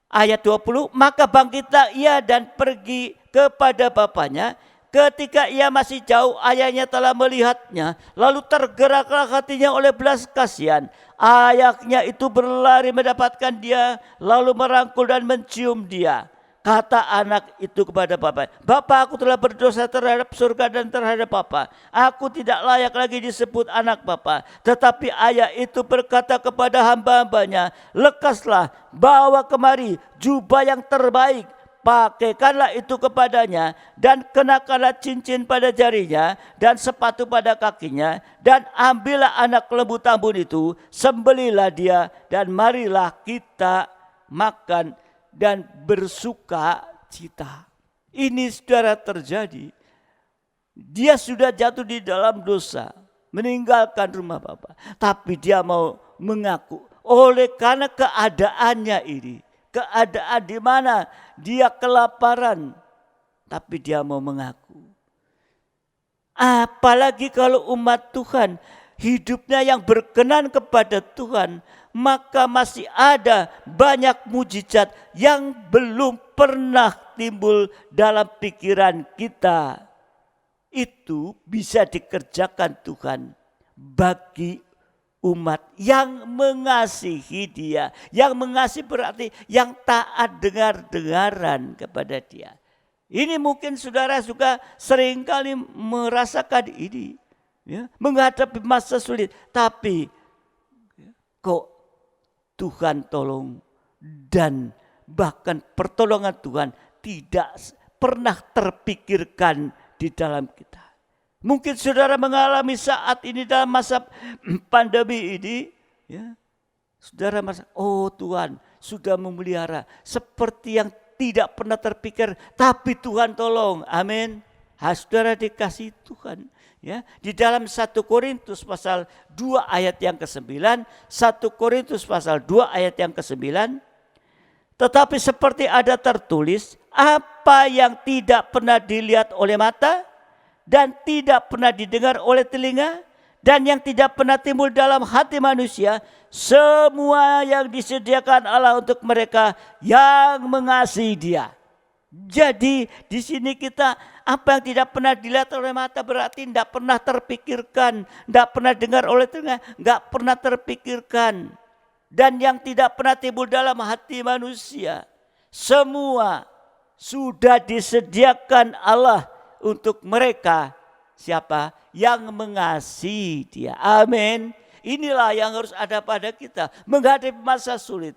Ayat 20, maka bangkitlah ia dan pergi kepada bapaknya. Ketika ia masih jauh, ayahnya telah melihatnya, lalu tergeraklah hatinya oleh belas kasihan. Ayahnya itu berlari mendapatkan dia, lalu merangkul dan mencium dia. Kata anak itu kepada bapa, Bapa, aku telah berdosa terhadap surga dan terhadap Bapa. Aku tidak layak lagi disebut anak Bapa. Tetapi ayah itu berkata kepada hamba-hambanya, lekaslah, bawa kemari jubah yang terbaik, pakaikanlah itu kepadanya, dan kenakanlah cincin pada jarinya, dan sepatu pada kakinya, dan ambillah anak lembu tambun itu, sembelilah dia, dan marilah kita makan dan bersuka cita. Ini saudara terjadi. Dia sudah jatuh di dalam dosa, meninggalkan rumah Bapa. Tapi dia mau mengaku oleh karena keadaannya ini. Keadaan di mana dia kelaparan, tapi dia mau mengaku. Apalagi kalau umat Tuhan hidupnya yang berkenan kepada Tuhan, maka masih ada banyak mujizat yang belum pernah timbul dalam pikiran kita. Itu bisa dikerjakan Tuhan bagi umat yang mengasihi dia. Yang mengasihi berarti yang taat dengar-dengaran kepada dia. Ini mungkin saudara juga seringkali merasakan ini. Ya, menghadapi masa sulit. Tapi kok Tuhan tolong, dan bahkan pertolongan Tuhan tidak pernah terpikirkan di dalam kita. Mungkin saudara mengalami saat ini dalam masa pandemi ini, ya, saudara merasa, oh Tuhan sudah memelihara seperti yang tidak pernah terpikir, tapi Tuhan tolong, amin. Saudara dikasih Tuhan. Ya, di dalam 1 Korintus pasal 2 ayat yang ke-9, 1 Korintus pasal 2 ayat yang ke-9, tetapi seperti ada tertulis, apa yang tidak pernah dilihat oleh mata dan tidak pernah didengar oleh telinga dan yang tidak pernah timbul dalam hati manusia, semua yang disediakan Allah untuk mereka yang mengasihi Dia. Jadi di sini kita, apa yang tidak pernah dilihat oleh mata berarti tidak pernah terpikirkan, tidak pernah dengar oleh telinga, tidak pernah terpikirkan, dan yang tidak pernah timbul dalam hati manusia, semua sudah disediakan Allah untuk mereka siapa yang mengasihi Dia. Amin. Inilah yang harus ada pada kita menghadapi masa sulit.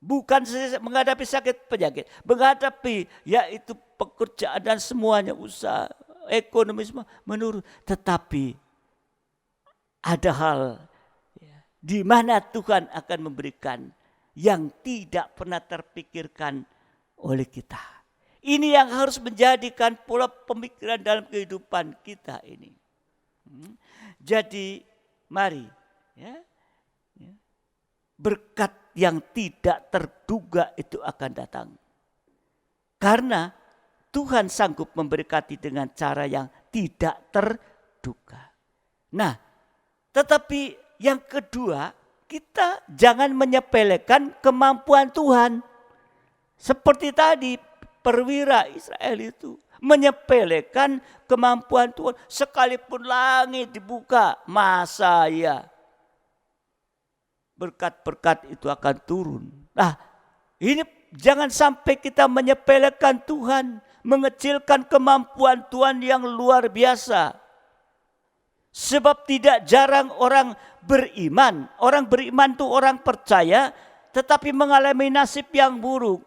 Bukan menghadapi sakit penyakit, menghadapi yaitu pekerjaan dan semuanya, usaha, ekonomi semua menurun. Tetapi ada hal di mana Tuhan akan memberikan yang tidak pernah terpikirkan oleh kita. Ini yang harus menjadikan pola pemikiran dalam kehidupan kita ini. Jadi mari ya. berkat yang tidak terduga itu akan datang. Karena Tuhan sanggup memberkati dengan cara yang tidak terduga. Nah, tetapi yang kedua, kita jangan menyepelekan kemampuan Tuhan. Seperti tadi perwira Israel itu menyepelekan kemampuan Tuhan. Sekalipun langit dibuka, masa ya berkat-berkat itu akan turun. Nah, ini jangan sampai kita menyepelekan Tuhan, mengecilkan kemampuan Tuhan yang luar biasa. Sebab tidak jarang orang beriman itu orang percaya tetapi mengalami nasib yang buruk.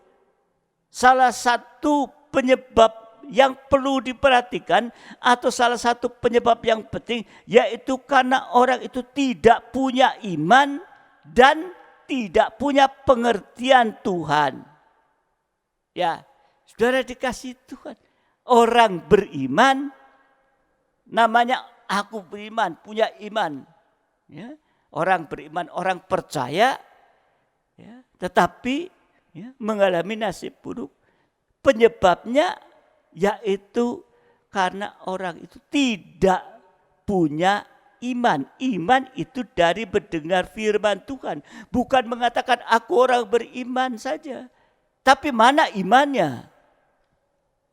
Salah satu penyebab yang perlu diperhatikan atau salah satu penyebab yang penting yaitu karena orang itu tidak punya iman dan tidak punya pengertian Tuhan. Ya, saudara dikasih Tuhan. Orang beriman namanya aku beriman, punya iman. Ya, orang beriman, orang percaya, ya, tetapi ya, mengalami nasib buruk. Penyebabnya yaitu karena orang itu tidak punya iman. Iman itu dari mendengar firman Tuhan. Bukan mengatakan aku orang beriman saja. Tapi mana imannya?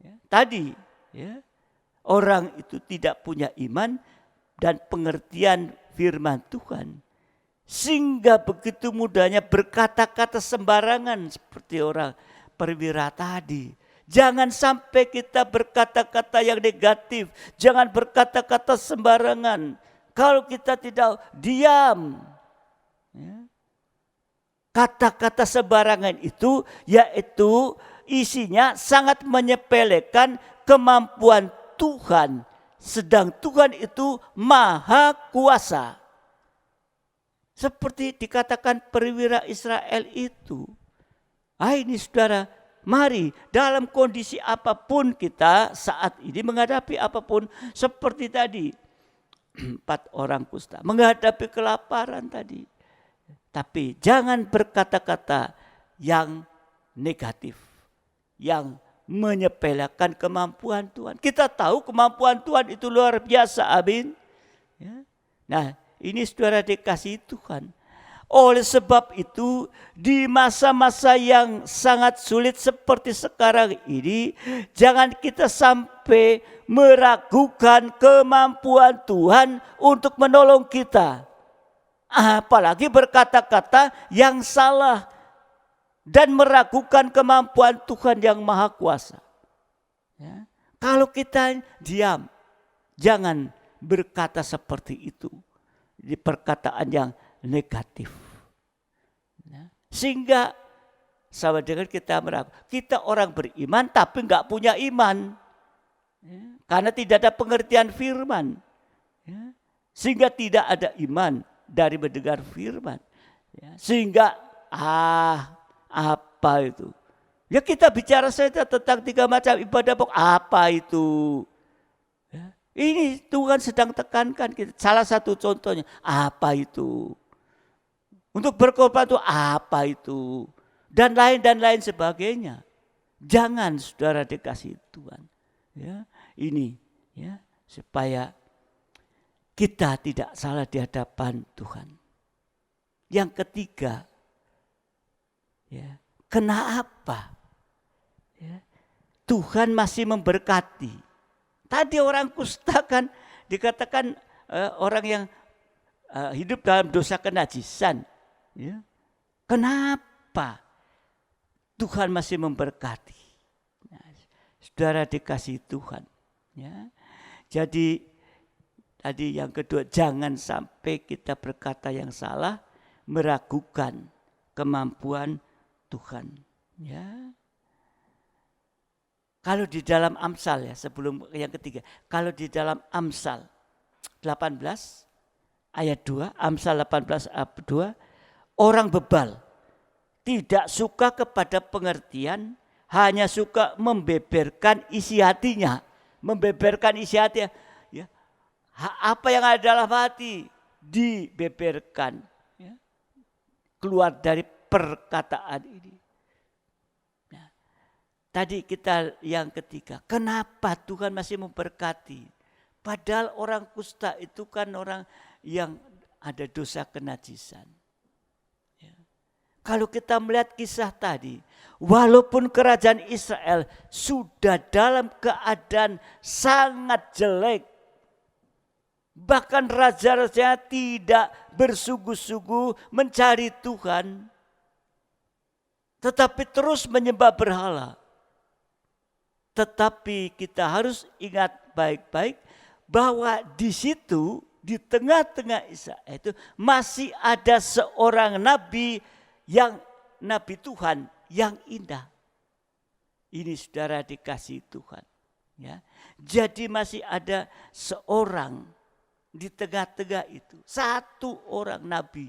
Ya, tadi ya, orang itu tidak punya iman dan pengertian firman Tuhan. Sehingga begitu mudahnya berkata-kata sembarangan seperti orang perwira tadi. Jangan sampai kita berkata-kata yang negatif. Jangan berkata-kata sembarangan. Kalau kita tidak diam. Ya. Kata-kata sembarangan itu yaitu isinya sangat menyepelekan kemampuan Tuhan. Sedang Tuhan itu maha kuasa. Seperti dikatakan perwira Israel itu. Ini saudara, mari dalam kondisi apapun kita saat ini menghadapi apapun. Seperti tadi 4 orang kusta menghadapi kelaparan tadi. Tapi jangan berkata-kata yang negatif. Yang menyepelekan kemampuan Tuhan. Kita tahu kemampuan Tuhan itu luar biasa, amin. Ya. Nah, ini saudara dikasih Tuhan. Oleh sebab itu, di masa-masa yang sangat sulit seperti sekarang ini, jangan kita sampai meragukan kemampuan Tuhan untuk menolong kita. Apalagi berkata-kata yang salah dan meragukan kemampuan Tuhan yang maha kuasa. Ya. Kalau kita diam, jangan berkata seperti itu. Di perkataan yang negatif. Ya. Sehingga sama dengan kita meragukan. Kita orang beriman tapi enggak punya iman. Ya. Karena tidak ada pengertian firman. Ya. Sehingga tidak ada iman dari mendengar firman. Ya. Sehingga apa itu? Ya kita bicara saja tentang 3 macam ibadah pokok. Apa itu? Ya. Ini Tuhan sedang tekankan kita. Salah satu contohnya, apa itu? Untuk berkorban itu apa itu? Dan lain sebagainya. Jangan saudara dikasih Tuhan. Ya, ini ya supaya kita tidak salah di hadapan Tuhan. Yang ketiga, ya, kenapa? Ya, Tuhan masih memberkati. Tadi orang kusta kan dikatakan orang yang hidup dalam dosa kenajisan. Ya. Kenapa Tuhan masih memberkati? Nah, saudara dikasih Tuhan. Ya. Jadi tadi yang kedua, jangan sampai kita berkata yang salah, meragukan kemampuan Tuhan. Ya. Kalau di dalam Amsal ya, sebelum yang ketiga. Kalau di dalam Amsal 18 ayat 2, Amsal 18 ayat 2, orang bebal tidak suka kepada pengertian, hanya suka membeberkan isi hatinya. Membeberkan isi hati. Ya. Apa yang ada dalam hati dibeberkan. Ya. keluar dari perkataan ini. Nah, tadi kita yang ketiga, kenapa Tuhan masih memberkati? Padahal orang kusta itu kan orang yang ada dosa kenajisan. Ya. Kalau kita melihat kisah tadi, walaupun kerajaan Israel sudah dalam keadaan sangat jelek, bahkan raja-raja tidak bersungguh-sungguh mencari Tuhan, tetapi terus menyembah berhala. Tetapi kita harus ingat baik-baik bahwa di situ, di tengah-tengah Israel itu masih ada seorang nabi Tuhan yang indah. Ini saudara dikasihi Tuhan. Ya. Jadi masih ada seorang di tengah-tengah itu, satu orang nabi.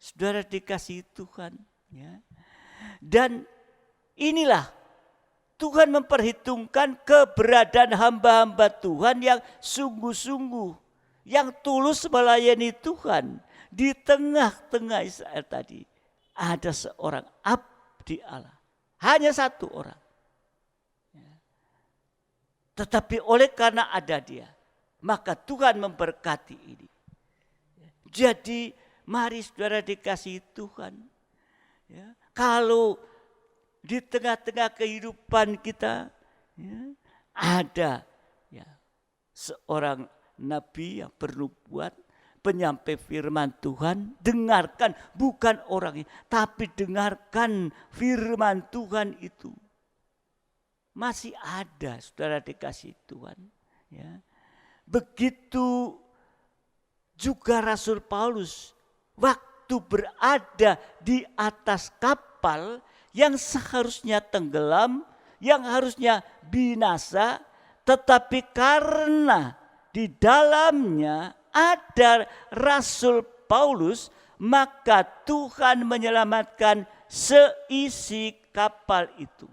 Saudara dikasihi Tuhan. Ya. Dan inilah Tuhan memperhitungkan keberadaan hamba-hamba Tuhan yang sungguh-sungguh, yang tulus melayani Tuhan. Di tengah-tengah Israel tadi ada seorang abdi Allah. Hanya satu orang. Tetapi oleh karena ada dia, maka Tuhan memberkati ini. Jadi mari saudara dikasihi Tuhan. Ya, kalau di tengah-tengah kehidupan kita ada seorang nabi yang bernubuat, penyampai firman Tuhan, dengarkan, bukan orangnya, tapi dengarkan firman Tuhan itu. Masih ada saudara dikasihi Tuhan. Ya. Begitu juga Rasul Paulus waktu berada di atas kapal yang seharusnya tenggelam, yang harusnya binasa, tetapi karena di dalamnya ada Rasul Paulus, maka Tuhan menyelamatkan seisi kapal itu.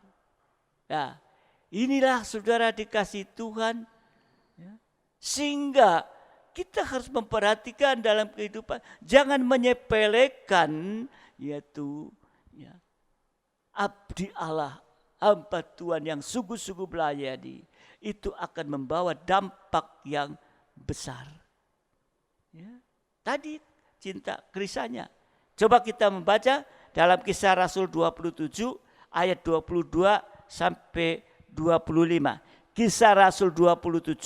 Ya, inilah saudara dikasihi Tuhan. Ya. Sehingga kita harus memperhatikan dalam kehidupan, jangan menyepelekan yaitu abdi Allah, hamba Tuhan yang sungguh-sungguh melayani, itu akan membawa dampak yang besar. Ya. Tadi cinta krisanya. Coba kita membaca dalam Kisah Rasul 27 ayat 22 sampai 25. Kisah Rasul 27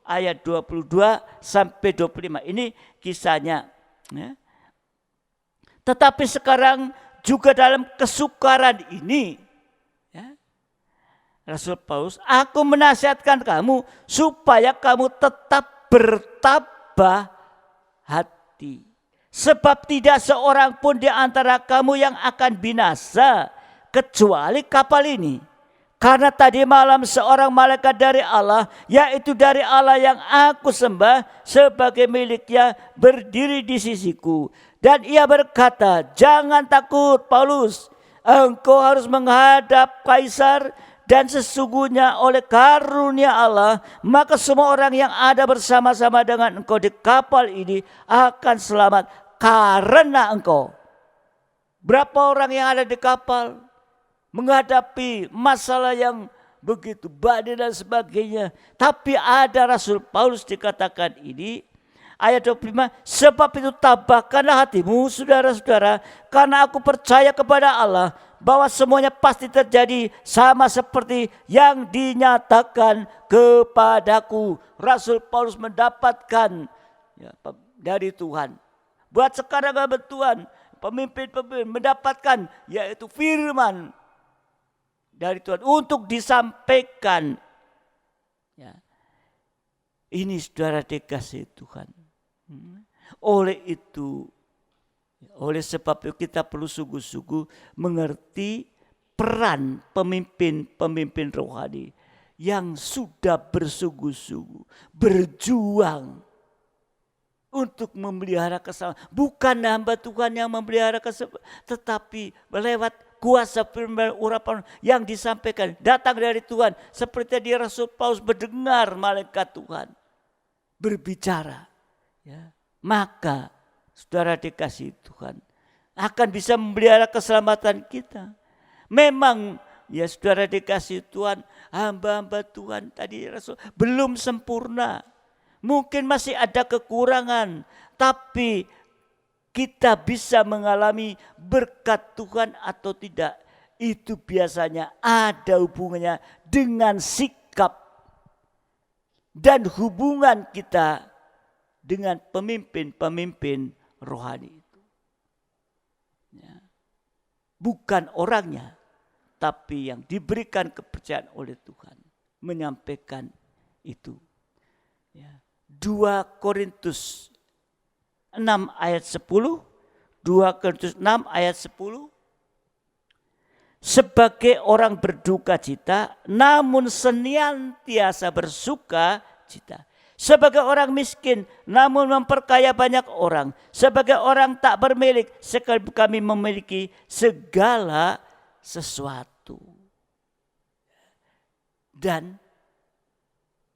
ayat 22 sampai 25. Ini kisahnya. Ya. Tetapi sekarang juga dalam kesukaran ini, ya, Rasul Paulus, aku menasihatkan kamu supaya kamu tetap bertabah hati. Sebab tidak seorang pun di antara kamu yang akan binasa kecuali kapal ini. Karena tadi malam seorang malaikat dari Allah, yaitu dari Allah yang aku sembah sebagai miliknya, berdiri di sisiku. Dan ia berkata, jangan takut Paulus, engkau harus menghadap Kaisar, dan sesungguhnya oleh karunia Allah, maka semua orang yang ada bersama-sama dengan engkau di kapal ini akan selamat karena engkau. Berapa orang yang ada di kapal menghadapi masalah yang begitu badai dan sebagainya. Tapi ada Rasul Paulus dikatakan ini, ayat 25, sebab itu tabahkanlah hatimu saudara-saudara, karena aku percaya kepada Allah bahwa semuanya pasti terjadi sama seperti yang dinyatakan kepadaku. Rasul Paulus mendapatkan dari Tuhan. Buat sekarang Tuhan, pemimpin-pemimpin mendapatkan yaitu firman dari Tuhan untuk disampaikan. Ya. Ini saudara dikasihi Tuhan. Oleh itu, oleh sebab itu kita perlu sungguh-sungguh mengerti peran pemimpin-pemimpin rohani yang sudah bersungguh-sungguh berjuang untuk memelihara keselamatan. Bukan hamba Tuhan yang memelihara keselamatan, tetapi lewat kuasa firman urapan yang disampaikan datang dari Tuhan. Seperti di Rasul Paulus mendengar malaikat Tuhan berbicara. Ya. Maka saudara dikasihi Tuhan, akan bisa memelihara keselamatan kita. Memang ya saudara dikasih Tuhan, hamba-hamba Tuhan tadi Rasul belum sempurna. Mungkin masih ada kekurangan, tapi kita bisa mengalami berkat Tuhan atau tidak. Itu biasanya ada hubungannya dengan sikap dan hubungan kita dengan pemimpin-pemimpin rohani itu. Ya. Bukan orangnya, tapi yang diberikan kepercayaan oleh Tuhan menyampaikan itu. Ya. 2 Korintus 6 ayat 10, 2 Korintus 6 ayat 10. Sebagai orang berduka cita, namun senantiasa bersuka cita. Sebagai orang miskin, namun memperkaya banyak orang. Sebagai orang tak bermilik, sekali kami memiliki segala sesuatu. Dan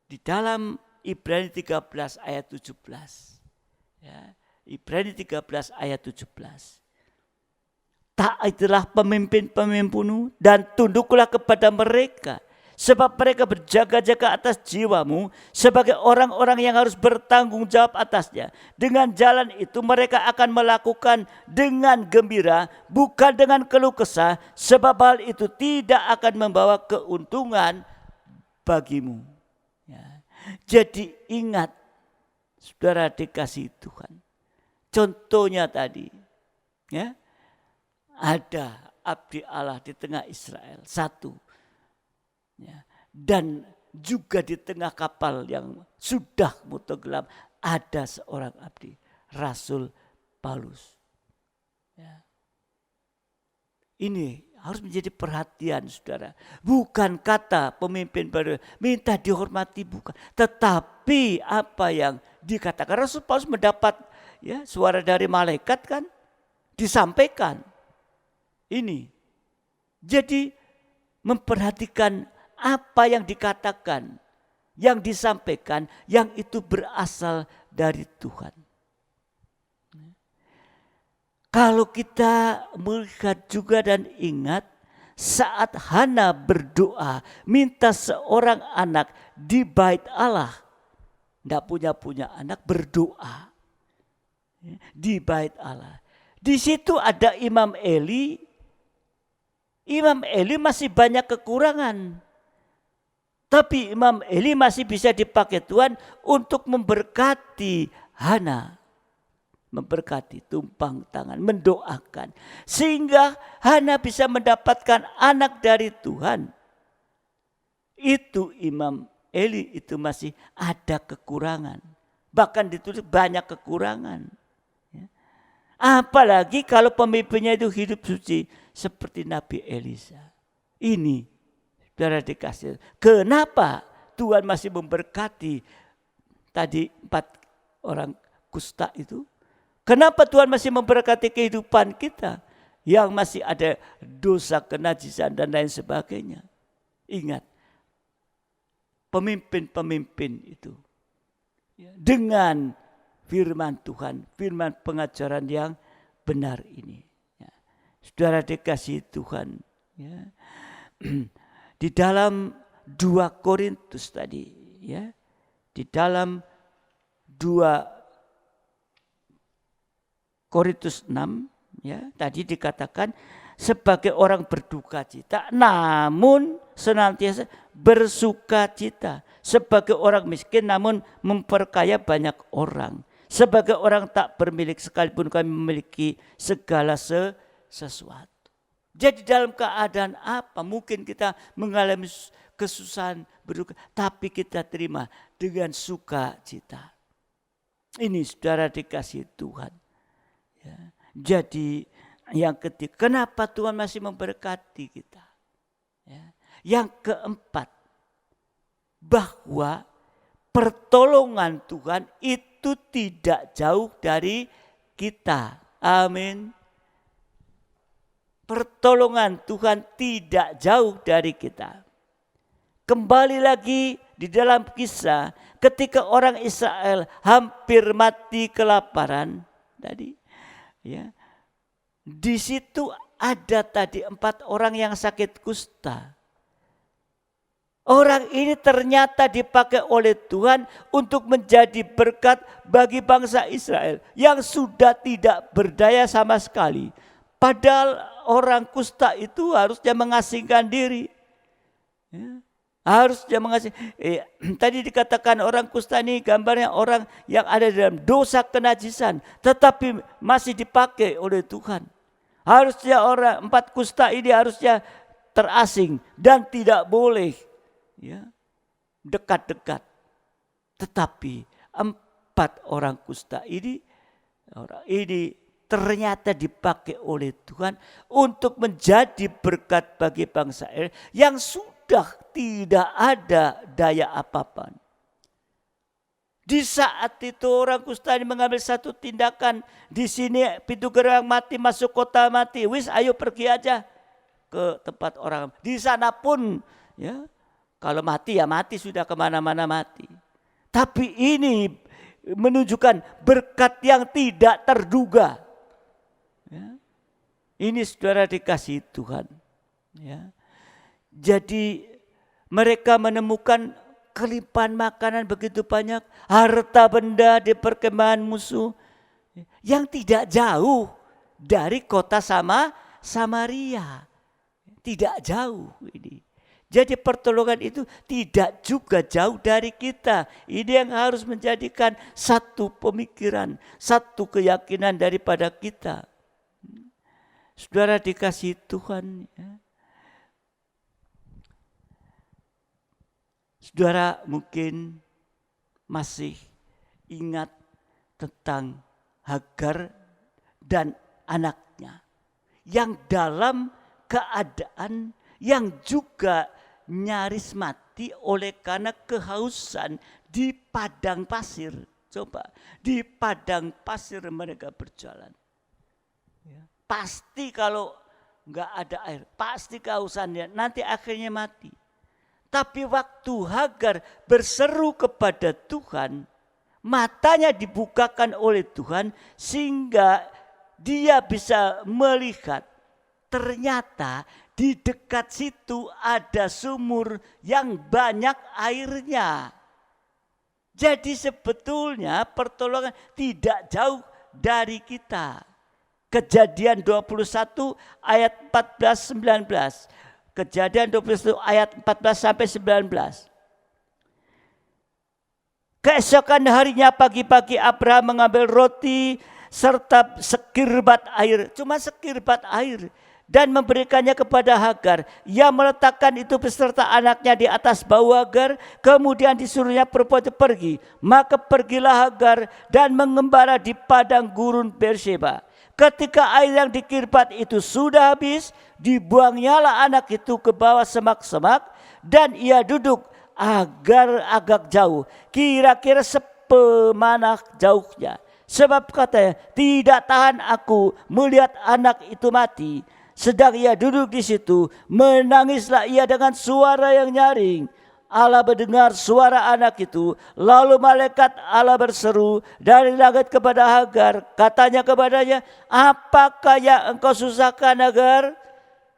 di dalam Ibrani 13 ayat 17. Ya, Ibrani 13 ayat 17. Taatilah pemimpin-pemimpinmu dan tunduklah kepada mereka. Sebab mereka berjaga-jaga atas jiwamu sebagai orang-orang yang harus bertanggung jawab atasnya. Dengan jalan itu mereka akan melakukan dengan gembira, bukan dengan keluh kesah. Sebab hal itu tidak akan membawa keuntungan bagimu. Ya. Jadi ingat, saudara dikasih Tuhan. Contohnya tadi, ya. Ada abdi Allah di tengah Israel, satu. Ya. Dan juga di tengah kapal yang sudah mau tenggelam, ada seorang abdi, Rasul Paulus. Ya. Ini harus menjadi perhatian saudara. Bukan kata pemimpin baru minta dihormati, bukan. Tetapi apa yang dikatakan Rasul Paulus mendapat ya suara dari malaikat kan, disampaikan. Ini. Jadi memperhatikan apa yang dikatakan, yang disampaikan, yang itu berasal dari Tuhan. Kalau kita melihat juga dan ingat saat Hana berdoa minta seorang anak di bait Allah. Tidak punya anak, berdoa di bait Allah. Di situ ada Imam Eli. Imam Eli masih banyak kekurangan. Tapi Imam Eli masih bisa dipakai Tuhan untuk memberkati Hana. Memberkati, tumpang tangan, mendoakan. Sehingga Hana bisa mendapatkan anak dari Tuhan. Itu Imam Eli itu masih ada kekurangan. Bahkan ditulis banyak kekurangan. Apalagi kalau pemimpinnya itu hidup suci seperti Nabi Elisa. Ini saudara dikasih. Kenapa Tuhan masih memberkati tadi 4 orang kusta itu? Kenapa Tuhan masih memberkati kehidupan kita yang masih ada dosa, kenajisan dan lain sebagainya? Ingat, pemimpin-pemimpin itu dengan firman Tuhan, firman pengajaran yang benar ini. Ya. Saudara dikasih Tuhan. Ya. Di dalam 2 Korintus tadi. Ya. Di dalam 2 Korintus 6. Ya, tadi dikatakan sebagai orang berduka cita. Namun senantiasa bersuka cita. Sebagai orang miskin namun memperkaya banyak orang. Sebagai orang tak bermilik sekalipun kami memiliki segala sesuatu. Jadi dalam keadaan apa? Mungkin kita mengalami kesusahan, berduka, tapi kita terima dengan sukacita. Ini saudara dikasih Tuhan. Ya. Jadi yang ketiga, kenapa Tuhan masih memberkati kita? Ya. Yang keempat, bahwa pertolongan Tuhan itu tidak jauh dari kita. Amin. Pertolongan Tuhan tidak jauh dari kita. Kembali lagi di dalam kisah ketika orang Israel hampir mati kelaparan tadi, ya. di situ ada tadi 4 orang yang sakit kusta. Orang ini ternyata dipakai oleh Tuhan untuk menjadi berkat bagi bangsa Israel yang sudah tidak berdaya sama sekali. Padahal orang kusta itu harusnya mengasingkan diri. Ya, harusnya tadi dikatakan orang kusta ini gambarnya orang yang ada dalam dosa kenajisan, tetapi masih dipakai oleh Tuhan. Harusnya orang 4 kusta ini harusnya terasing dan tidak boleh dekat-dekat. Tetapi 4 orang kusta ini ternyata dipakai oleh Tuhan untuk menjadi berkat bagi bangsa Israel yang sudah tidak ada daya apa-apa. Di saat itu orang kusta ini mengambil satu tindakan, di sini pintu gerbang mati, masuk kota mati, wis ayo pergi aja ke tempat orang. Di sana pun kalau mati ya mati, sudah kemana-mana mati. Tapi ini menunjukkan berkat yang tidak terduga. Ini saudara dikasihi Tuhan. Jadi mereka menemukan kelimpahan makanan begitu banyak, harta benda di perkemahan musuh yang tidak jauh dari kota Samaria. Tidak jauh ini. Jadi pertolongan itu tidak juga jauh dari kita. Ini yang harus menjadikan satu pemikiran, satu keyakinan daripada kita. Saudara dikasihi Tuhan. Saudara mungkin masih ingat tentang Hagar dan anaknya yang dalam keadaan yang juga nyaris mati oleh karena kehausan di padang pasir. Coba, di padang pasir mereka berjalan. Pasti kalau nggak ada air, pasti kehausannya, nanti akhirnya mati. Tapi waktu Hagar berseru kepada Tuhan, matanya dibukakan oleh Tuhan sehingga dia bisa melihat ternyata di dekat situ ada sumur yang banyak airnya. Jadi sebetulnya pertolongan tidak jauh dari kita. Kejadian 21 ayat 14-19. Kejadian 21 ayat 14 sampai 19. Keesokan harinya pagi-pagi Abraham mengambil roti serta sekirbat air. Cuma sekirbat air. Dan memberikannya kepada Hagar. Ia meletakkan itu beserta anaknya di atas bahu Hagar. Kemudian disuruhnya perempuan itu pergi. Maka pergilah Hagar dan mengembara di padang gurun Beersheba. Ketika air yang dikirbat itu sudah habis, dibuangnyalah anak itu ke bawah semak-semak. Dan ia duduk agak jauh. Kira-kira sepemanah jauhnya. Sebab katanya, tidak tahan aku melihat anak itu mati. Sedang ia duduk di situ, menangislah ia dengan suara yang nyaring. Allah mendengar suara anak itu, lalu malaikat Allah berseru dari langit kepada Hagar. Katanya kepadanya, apakah yang engkau susahkan Hagar?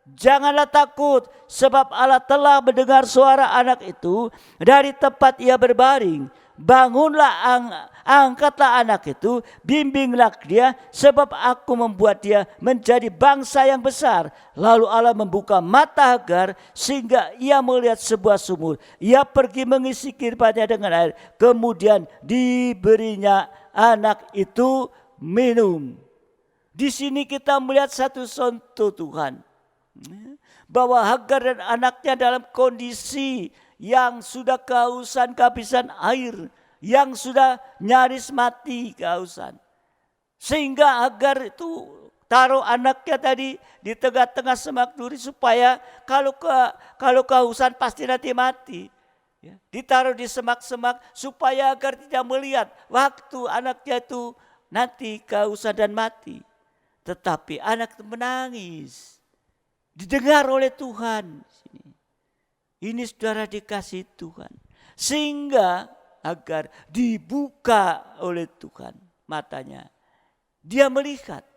Janganlah takut, sebab Allah telah mendengar suara anak itu dari tempat ia berbaring. Bangunlah, angkatlah anak itu, bimbinglah dia, sebab aku membuat dia menjadi bangsa yang besar. Lalu Allah membuka mata Hagar sehingga ia melihat sebuah sumur. Ia pergi mengisi kirbatnya dengan air, kemudian diberinya anak itu minum. Di sini kita melihat satu contoh Tuhan, bahwa Hagar dan anaknya dalam kondisi yang sudah kehausan, kehabisan air, yang sudah nyaris mati kehausan. Sehingga Hagar itu taruh anaknya tadi di tengah-tengah semak duri supaya kalau kehausan pasti nanti mati. Ditaruh di semak-semak supaya Hagar tidak melihat waktu anaknya itu nanti kehausan dan mati. Tetapi anak itu menangis. Didengar oleh Tuhan. Ini saudara dikasih Tuhan. Sehingga Hagar dibuka oleh Tuhan matanya. Dia melihat.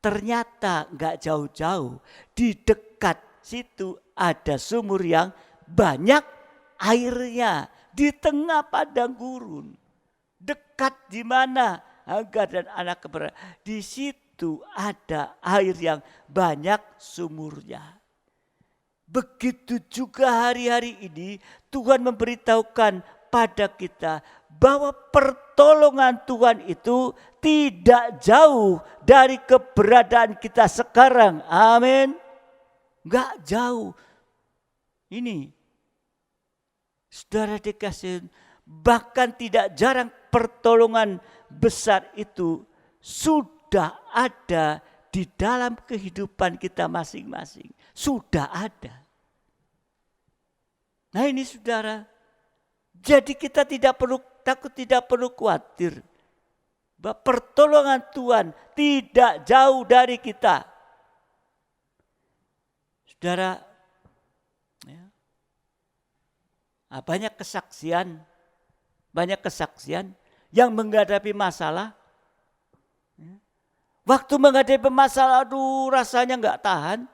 ternyata nggak jauh-jauh di dekat situ ada sumur yang banyak airnya di tengah padang gurun. Dekat di mana Hagar dan anak berada, di situ ada air yang banyak sumurnya. Begitu juga hari-hari ini Tuhan memberitahukan pada kita bahwa pertolongan Tuhan itu tidak jauh dari keberadaan kita sekarang. Amin. Enggak jauh. Ini saudara dikasih, bahkan tidak jarang pertolongan besar itu sudah ada di dalam kehidupan kita masing-masing. Sudah ada. Nah ini saudara, jadi kita tidak perlu takut, tidak perlu khawatir bahwa pertolongan Tuhan tidak jauh dari kita. Saudara, ya, banyak kesaksian yang menghadapi masalah. Waktu menghadapi masalah, aduh rasanya nggak tahan.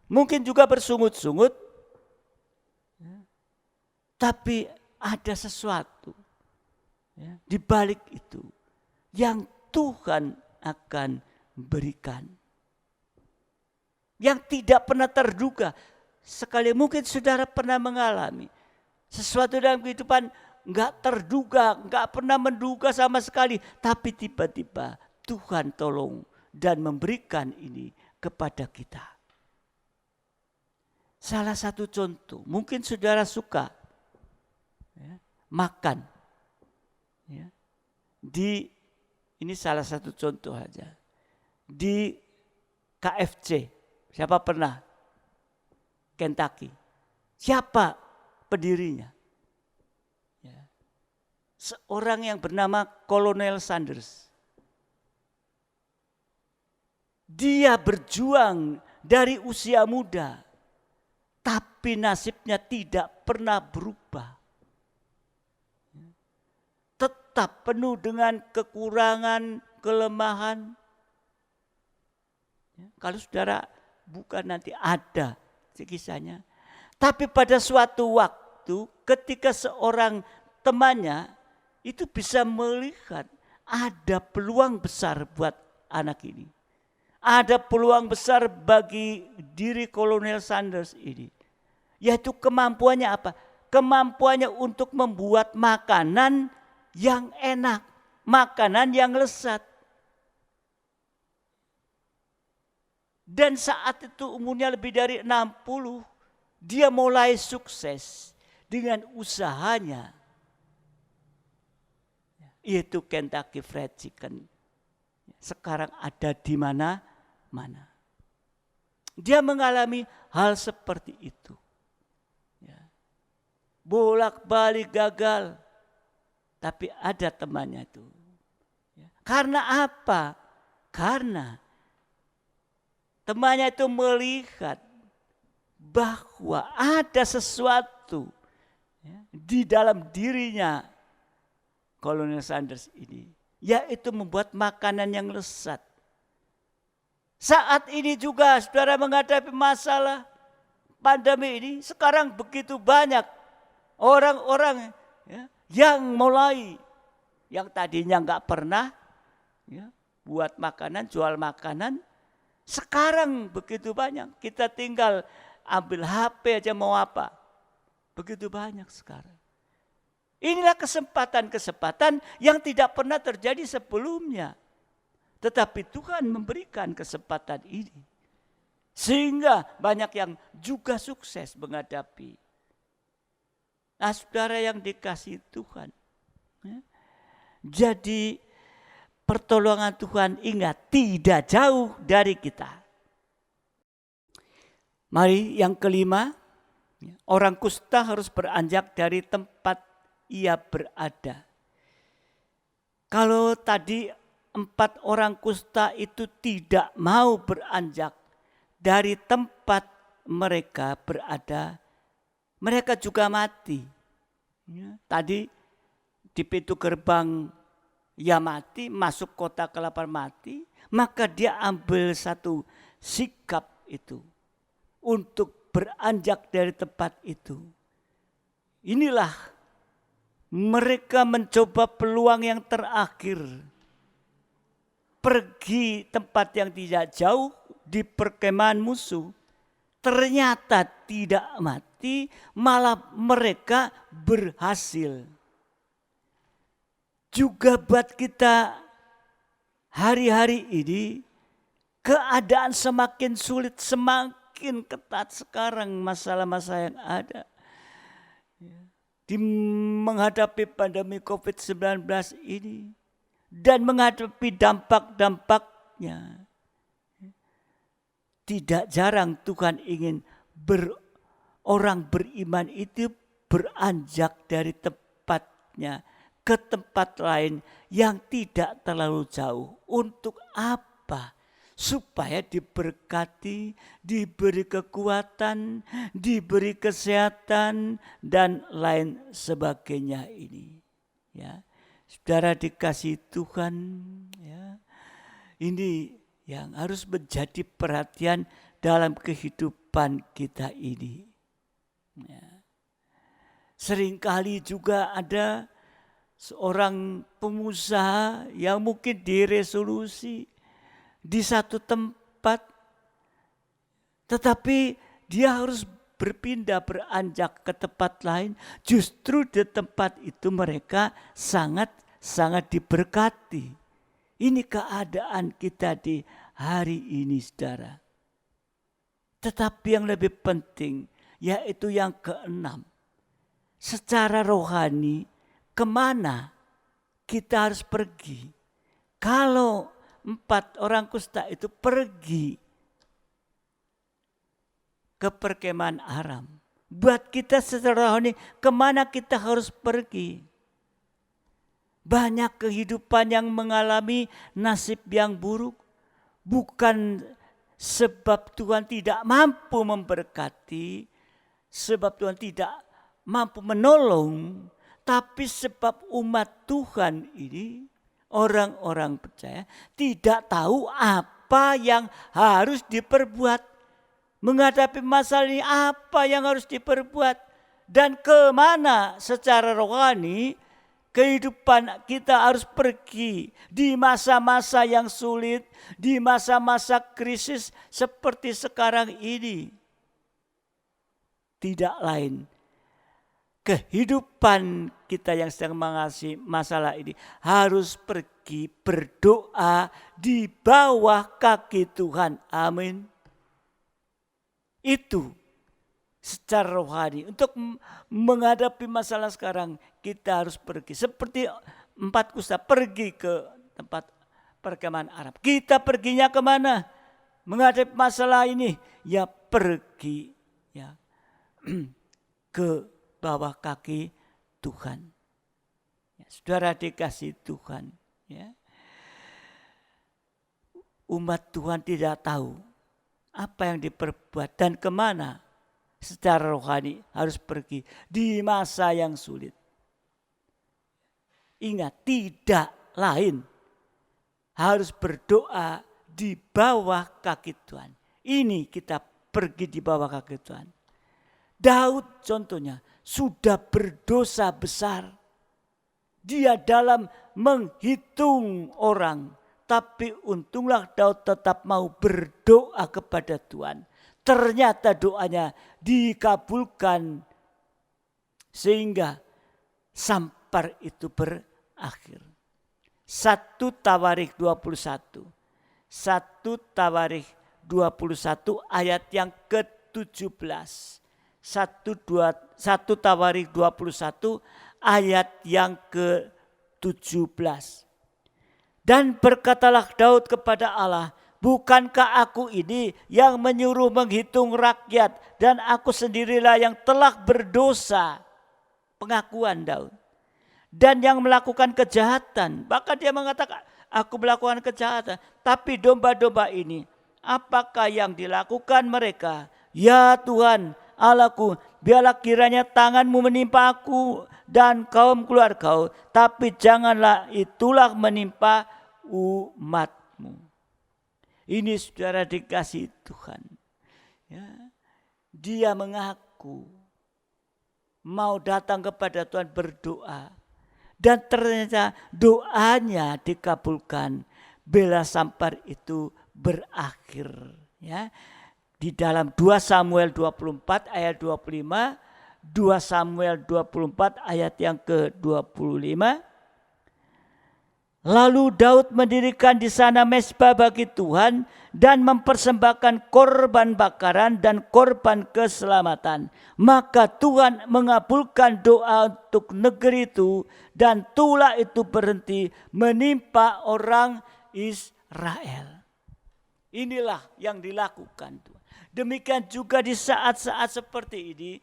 Mungkin juga bersungut-sungut. Tapi ada sesuatu di balik itu yang Tuhan akan berikan. Yang tidak pernah terduga. Sekali mungkin saudara pernah mengalami sesuatu dalam kehidupan nggak terduga, nggak pernah menduga sama sekali. Tapi tiba-tiba Tuhan tolong dan memberikan ini kepada kita. Salah satu contoh, mungkin saudara suka makan. Ini salah satu contoh aja. Di KFC, siapa pernah? Kentucky. Siapa pendirinya? Seorang yang bernama Kolonel Sanders. Dia berjuang dari usia muda, tapi nasibnya tidak pernah berubah. Tetap penuh dengan kekurangan, kelemahan. Kalau saudara bukan nanti ada kisahnya. Tapi pada suatu waktu ketika seorang temannya itu bisa melihat ada peluang besar buat anak ini. Ada peluang besar bagi diri Kolonel Sanders ini. Yaitu kemampuannya apa? Kemampuannya untuk membuat makanan yang enak. Makanan yang lezat. Dan saat itu umurnya lebih dari 60. Dia mulai sukses dengan usahanya. Yaitu Kentucky Fried Chicken. Sekarang ada di mana-mana. Dia mengalami hal seperti itu. Bolak-balik gagal. Tapi ada temannya itu. Karena apa? Karena temannya itu melihat bahwa ada sesuatu di dalam dirinya Kolonel Sanders ini. Yaitu membuat makanan yang lezat. Saat ini juga saudara menghadapi masalah pandemi ini. Sekarang begitu banyak orang-orang yang mulai. Yang tadinya nggak pernah buat makanan, jual makanan. Sekarang begitu banyak. Kita tinggal ambil HP aja mau apa. Begitu banyak sekarang. Inilah kesempatan-kesempatan yang tidak pernah terjadi sebelumnya. Tetapi Tuhan memberikan kesempatan ini. Sehingga banyak yang juga sukses menghadapi. Nah saudara yang dikasihi Tuhan. Jadi pertolongan Tuhan ingat tidak jauh dari kita. Mari yang kelima. Orang kusta harus beranjak dari tempat ia berada. Kalau tadi 4 orang kusta itu tidak mau beranjak dari tempat mereka berada, mereka juga mati. Tadi di pintu gerbang ya mati, masuk kota kelaparan mati, maka dia ambil satu sikap itu untuk beranjak dari tempat itu. Inilah mereka mencoba peluang yang terakhir. Pergi tempat yang tidak jauh di perkemahan musuh. Ternyata tidak mati, malah mereka berhasil. Juga buat kita hari-hari ini, keadaan semakin sulit, semakin ketat sekarang masalah-masalah yang ada. Di menghadapi pandemi COVID-19 ini dan menghadapi dampak-dampaknya. Tidak jarang Tuhan ingin orang beriman itu beranjak dari tempatnya ke tempat lain yang tidak terlalu jauh. Untuk apa? Supaya diberkati, diberi kekuatan, diberi kesehatan, dan lain sebagainya ini. Ya, saudara dikasihi Tuhan, ya, ini yang harus menjadi perhatian dalam kehidupan kita ini. Ya. Seringkali juga ada seorang pengusaha yang mungkin diresolusi di satu tempat, tetapi dia harus berpindah, beranjak ke tempat lain. Justru di tempat itu mereka sangat diberkati. Ini keadaan kita di hari ini, saudara. Tetapi yang lebih penting, yaitu yang keenam. Secara rohani, kemana kita harus pergi? Kalau 4 orang kusta itu pergi ke perkemahan Aram. Buat kita secara rohani, kemana kita harus pergi? Banyak kehidupan yang mengalami nasib yang buruk. Bukan sebab Tuhan tidak mampu memberkati, sebab Tuhan tidak mampu menolong, tapi sebab umat Tuhan ini, orang-orang percaya, tidak tahu apa yang harus diperbuat. Menghadapi masalah ini apa yang harus diperbuat. Dan kemana secara rohani kehidupan kita harus pergi di masa-masa yang sulit, di masa-masa krisis seperti sekarang ini. Tidak lain, kehidupan kita yang sedang mengalami masalah ini harus pergi berdoa di bawah kaki Tuhan. Amin. Itu secara rohani. Untuk menghadapi masalah sekarang kita harus pergi. Seperti 4 kusta pergi ke tempat perkemahan Arab. Kita perginya kemana? Menghadapi masalah ini. Ya pergi ya ke bawah kaki Tuhan. Ya, saudara dikasih Tuhan. Ya. Umat Tuhan tidak tahu apa yang diperbuat dan kemana secara rohani harus pergi di masa yang sulit. Ingat, tidak lain harus berdoa di bawah kaki Tuhan. Ini kita pergi di bawah kaki Tuhan. Daud contohnya sudah berdosa besar. Dia dalam menghitung orang. Tapi untunglah Daud tetap mau berdoa kepada Tuhan. Ternyata doanya dikabulkan. Sehingga sampar itu berakhir. 1 Tawarikh 21. 1 Tawarikh 21 ayat yang ke-17. 1 Tawarikh 21 ayat yang ke-17. Dan berkatalah Daud kepada Allah, bukankah aku ini yang menyuruh menghitung rakyat dan aku sendirilah yang telah berdosa. Pengakuan Daud. Dan yang melakukan kejahatan. Bahkan dia mengatakan, aku melakukan kejahatan. Tapi domba-domba ini, apakah yang dilakukan mereka? Ya Tuhan, Allahku, biarlah kiranya tanganmu menimpa aku dan kaum keluargamu, tapi janganlah itulah menimpa umatmu. Ini saudara dikasih Tuhan. Ya. Dia mengaku mau datang kepada Tuhan berdoa. Dan ternyata doanya dikabulkan. Bela Sampar itu berakhir. Ya. Di dalam 2 Samuel 24 ayat 25. 2 Samuel 24 ayat yang ke-25. Lalu Daud mendirikan di sana mezbah bagi Tuhan dan mempersembahkan korban bakaran dan korban keselamatan. Maka Tuhan mengabulkan doa untuk negeri itu dan tulah itu berhenti menimpa orang Israel. Inilah yang dilakukan Tuhan. Demikian juga di saat-saat seperti ini,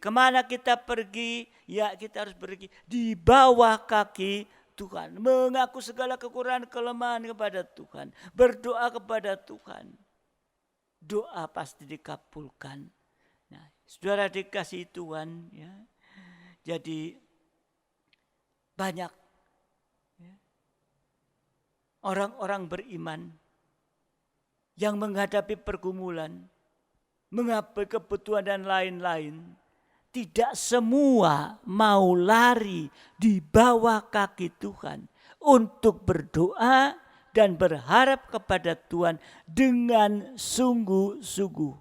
kemana kita pergi, ya kita harus pergi di bawah kaki Tuhan, mengaku segala kekurangan kelemahan kepada Tuhan, berdoa kepada Tuhan. Doa pasti dikabulkan. Nah, saudara dikasih Tuhan, ya. Jadi banyak ya, orang-orang beriman yang menghadapi pergumulan, menghadapi kebutuhan dan lain-lain. Tidak semua mau lari di bawah kaki Tuhan untuk berdoa dan berharap kepada Tuhan dengan sungguh-sungguh.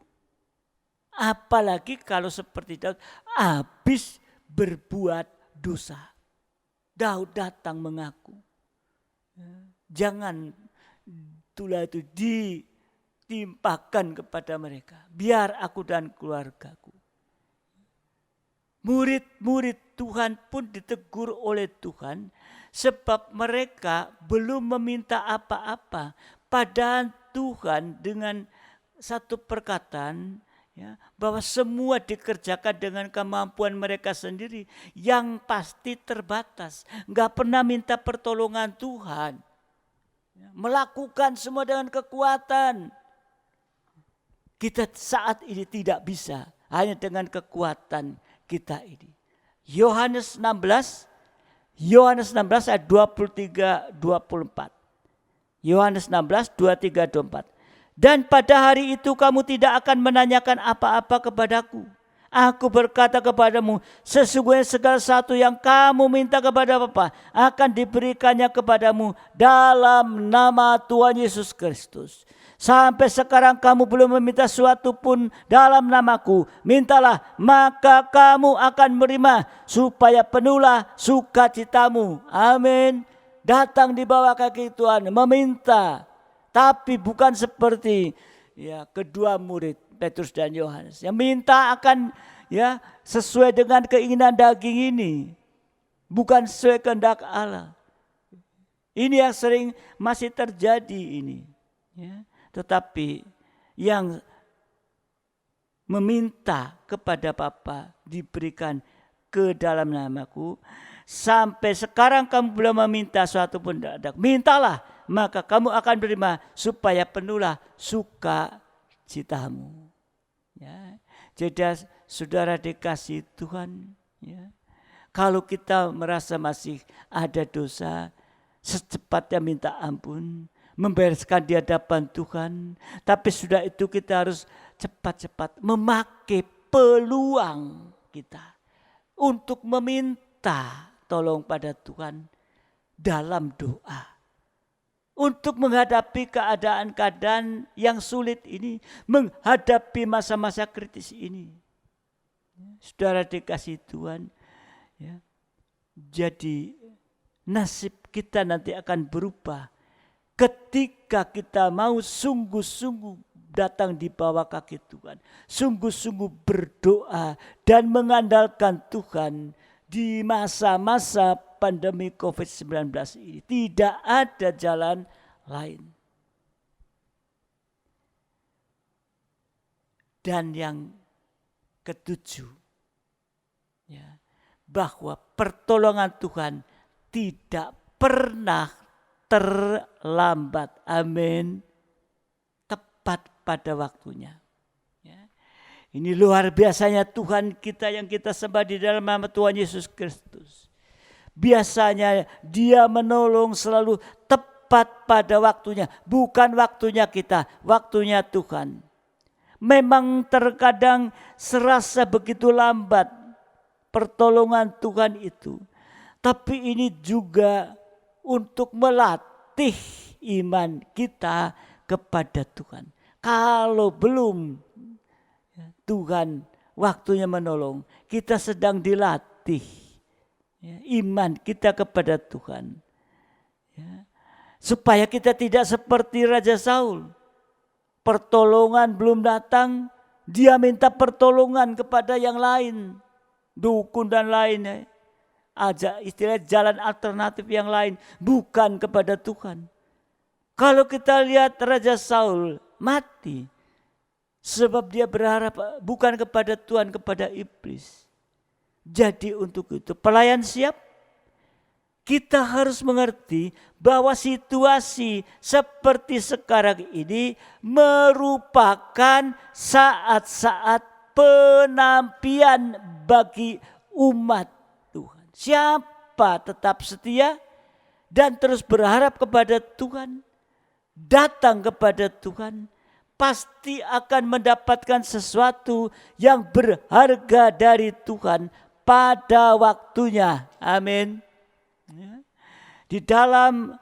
Apalagi kalau seperti Daud habis berbuat dosa. Daud datang mengaku. Jangan tulah itu ditimpakan kepada mereka. Biar aku dan keluargaku. Murid-murid Tuhan pun ditegur oleh Tuhan sebab mereka belum meminta apa-apa. Padahal Tuhan dengan satu perkataan ya, bahwa semua dikerjakan dengan kemampuan mereka sendiri yang pasti terbatas. Enggak pernah minta pertolongan Tuhan. Melakukan semua dengan kekuatan. Kita saat ini tidak bisa hanya dengan kekuatan kita ini. Yohanes 16 ayat 23-24. Yohanes 16 23-24. Dan pada hari itu kamu tidak akan menanyakan apa-apa kepadaku. Aku berkata kepadamu, sesungguhnya segala sesuatu yang kamu minta kepada Bapa akan diberikannya kepadamu dalam nama Tuhan Yesus Kristus. Sampai sekarang kamu belum meminta sesuatu pun dalam namaku. Mintalah, maka kamu akan menerima, supaya penuhlah sukacitamu. Amin. Datang di bawah kaki Tuhan, meminta. Tapi bukan seperti ya kedua murid Petrus dan Yohanes. Yang minta akan ya sesuai dengan keinginan daging ini. Bukan sesuai kehendak Allah. Ini yang sering masih terjadi ini. Ya. Tetapi yang meminta kepada Bapa diberikan ke dalam namaku. Sampai sekarang kamu belum meminta sesuatu pun tidak. Mintalah, maka kamu akan menerima supaya penuhlah sukacitamu. Ya. Jadi saudara dikasih Tuhan. Ya. Kalau kita merasa masih ada dosa, secepatnya minta ampun. Membereskan di hadapan Tuhan. Tapi sudah itu kita harus cepat-cepat memakai peluang kita. Untuk meminta tolong pada Tuhan dalam doa. Untuk menghadapi keadaan-keadaan yang sulit ini. Menghadapi masa-masa kritis ini. Saudara dikasih Tuhan. Ya. Jadi nasib kita nanti akan berubah. Ketika kita mau sungguh-sungguh datang di bawah kaki Tuhan. Sungguh-sungguh berdoa dan mengandalkan Tuhan. Di masa-masa pandemi COVID-19 ini. Tidak ada jalan lain. Dan yang ketujuh. Ya, bahwa pertolongan Tuhan tidak pernah terlambat. Amin. Tepat pada waktunya. Ya. Ini luar biasanya Tuhan kita yang kita sembah di dalam nama Tuhan Yesus Kristus. Biasanya Dia menolong selalu tepat pada waktunya. Bukan waktunya kita, waktunya Tuhan. Memang terkadang serasa begitu lambat pertolongan Tuhan itu. Tapi ini juga untuk melatih iman kita kepada Tuhan. Kalau belum Tuhan waktunya menolong, kita sedang dilatih iman kita kepada Tuhan. Supaya kita tidak seperti Raja Saul. Pertolongan belum datang, dia minta pertolongan kepada yang lain. Dukun dan lainnya. Aja istilah jalan alternatif yang lain, bukan kepada Tuhan. Kalau kita lihat Raja Saul mati, sebab dia berharap bukan kepada Tuhan, kepada iblis. Jadi untuk itu pelayan siap. Kita harus mengerti bahwa situasi seperti sekarang ini merupakan saat-saat penampian bagi umat Tuhan. Siapa tetap setia dan terus berharap kepada Tuhan, datang kepada Tuhan, pasti akan mendapatkan sesuatu yang berharga dari Tuhan pada waktunya. Amin. Di dalam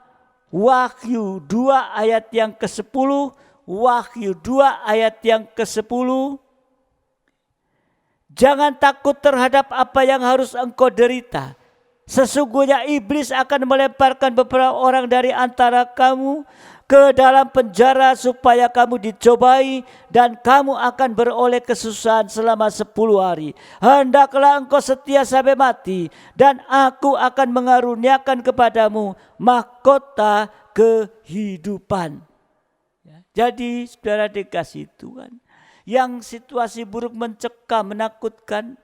Wahyu 2 ayat yang ke-10, Wahyu 2 ayat yang ke-10, jangan takut terhadap apa yang harus engkau derita. Sesungguhnya iblis akan melemparkan beberapa orang dari antara kamu ke dalam penjara supaya kamu dicobai dan kamu akan beroleh kesusahan selama 10 hari. Hendaklah engkau setia sampai mati dan aku akan mengaruniakan kepadamu mahkota kehidupan. Jadi saudara dikasih Tuhan, yang situasi buruk mencekam, menakutkan,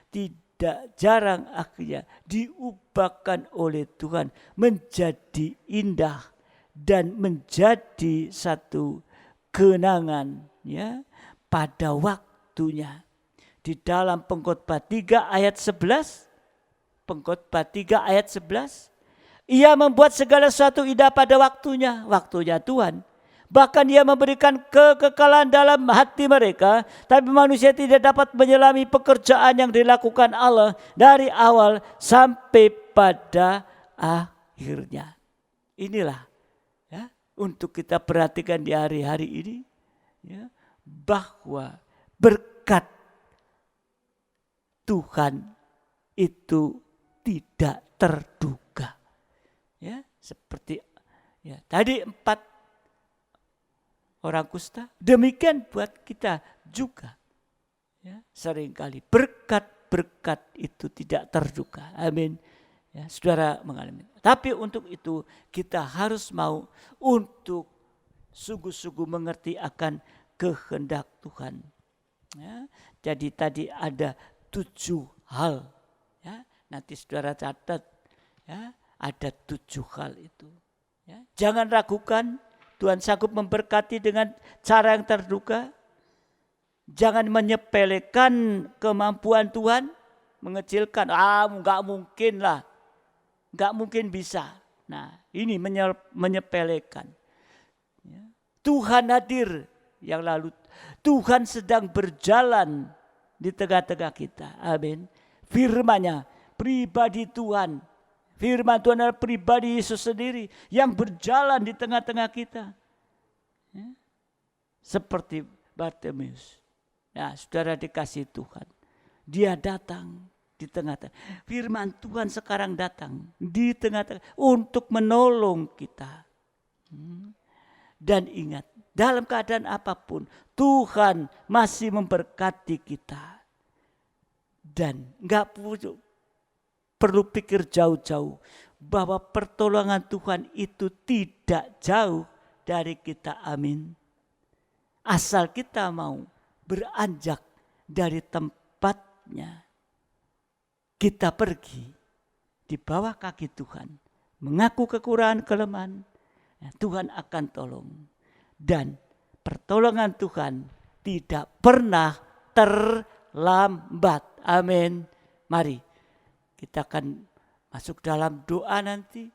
tidak jarang akhirnya diubahkan oleh Tuhan menjadi indah dan menjadi satu kenangan pada waktunya. Di dalam Pengkhotbah 3 ayat 11, Pengkhotbah 3 ayat 11, Ia membuat segala sesuatu indah pada waktunya, waktunya Tuhan. Bahkan Ia memberikan kekekalan dalam hati mereka. Tapi manusia tidak dapat menyelami pekerjaan yang dilakukan Allah dari awal sampai pada akhirnya. Inilah untuk kita perhatikan di hari-hari ini. Bahwa berkat Tuhan itu tidak terduga. Seperti tadi 4 orang kusta, demikian buat kita juga. Seringkali berkat-berkat itu tidak terduga. Amin. Saudara mengalami. Tapi untuk itu kita harus mau untuk sungguh-sungguh mengerti akan kehendak Tuhan. Jadi tadi ada 7 hal. Nanti saudara catat. Ada 7 hal itu. Jangan ragukan. Tuhan sanggup memberkati dengan cara yang terduga. Jangan menyepelekan kemampuan Tuhan. Mengecilkan, enggak mungkin lah. Enggak mungkin bisa. Nah ini menyepelekan. Tuhan hadir yang lalu. Tuhan sedang berjalan di tengah-tengah kita. Amin. Firman-Nya, pribadi Tuhan. Firman Tuhan adalah pribadi Yesus sendiri yang berjalan di tengah-tengah kita. Seperti Bartimeus. Nah, saudara dikasih Tuhan. Dia datang di tengah-tengah. Firman Tuhan sekarang datang di tengah-tengah untuk menolong kita. Dan ingat, dalam keadaan apapun, Tuhan masih memberkati kita. Dan enggak perlu pikir jauh-jauh bahwa pertolongan Tuhan itu tidak jauh dari kita. Amin. Asal kita mau beranjak dari tempatnya, kita pergi di bawah kaki Tuhan, mengaku kekurangan kelemahan, Tuhan akan tolong. Dan pertolongan Tuhan tidak pernah terlambat. Amin. Mari kita akan masuk dalam doa nanti.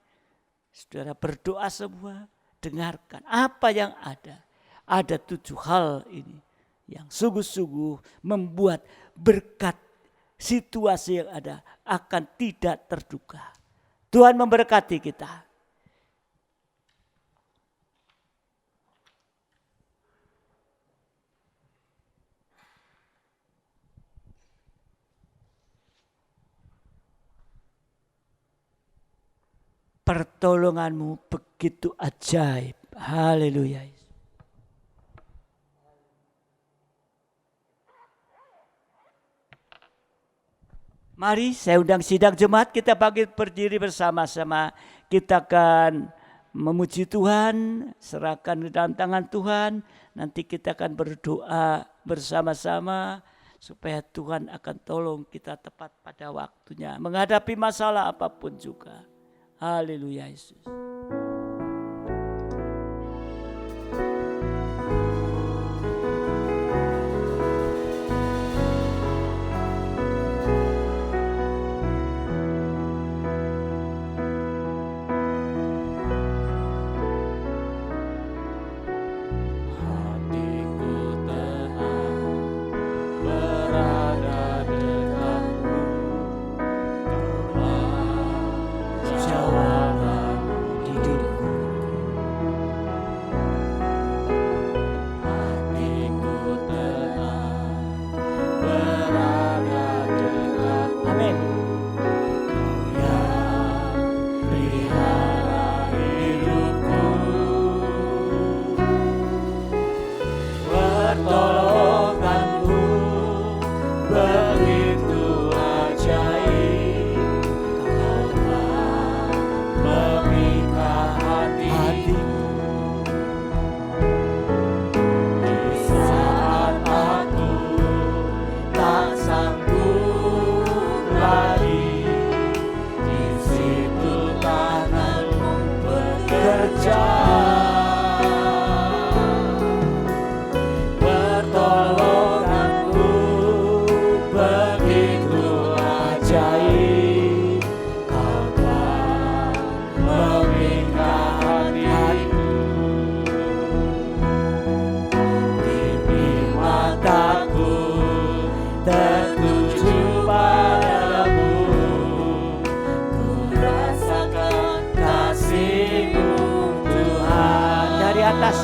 Saudara berdoa semua, dengarkan apa yang ada. Ada 7 hal ini yang sungguh-sungguh membuat berkat situasi yang ada akan tidak terduga. Tuhan memberkati kita. Pertolonganmu begitu ajaib. Haleluya. Mari saya undang sidang jemaat, kita bangkit berdiri bersama-sama. Kita akan memuji Tuhan, serahkan di dalam tangan Tuhan. Nanti kita akan berdoa bersama-sama supaya Tuhan akan tolong kita tepat pada waktunya. Menghadapi masalah apapun juga. Haleluya Yesus.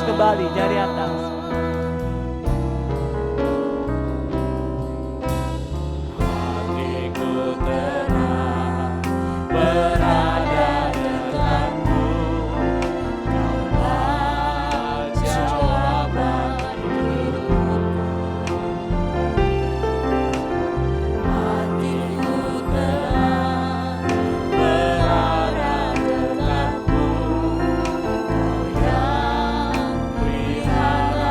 Kembali dari atas. Hatiku tenang berada dekatmu. Kaulah jawaban hidupku. Hatiku tenang berada dekatmu. Kau yang pelihara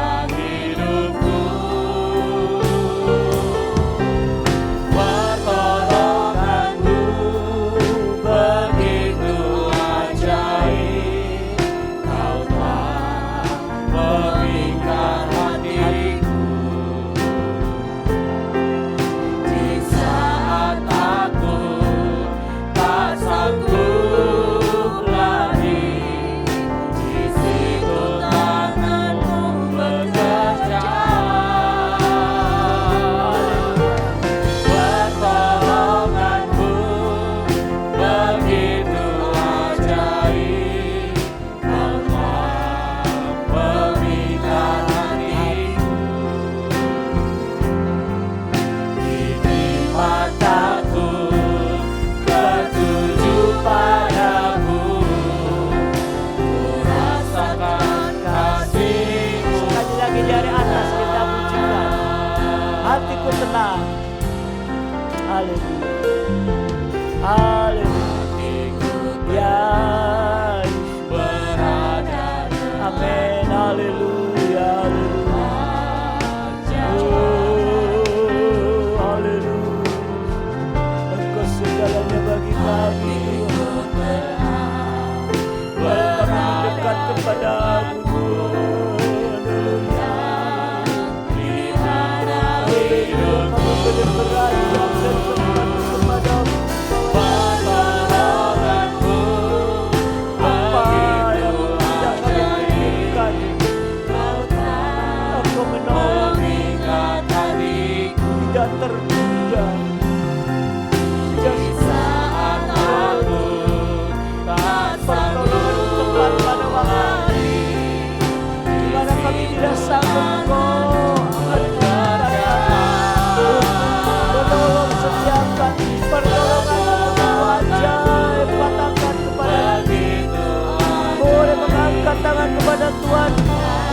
kuasa Tuhan.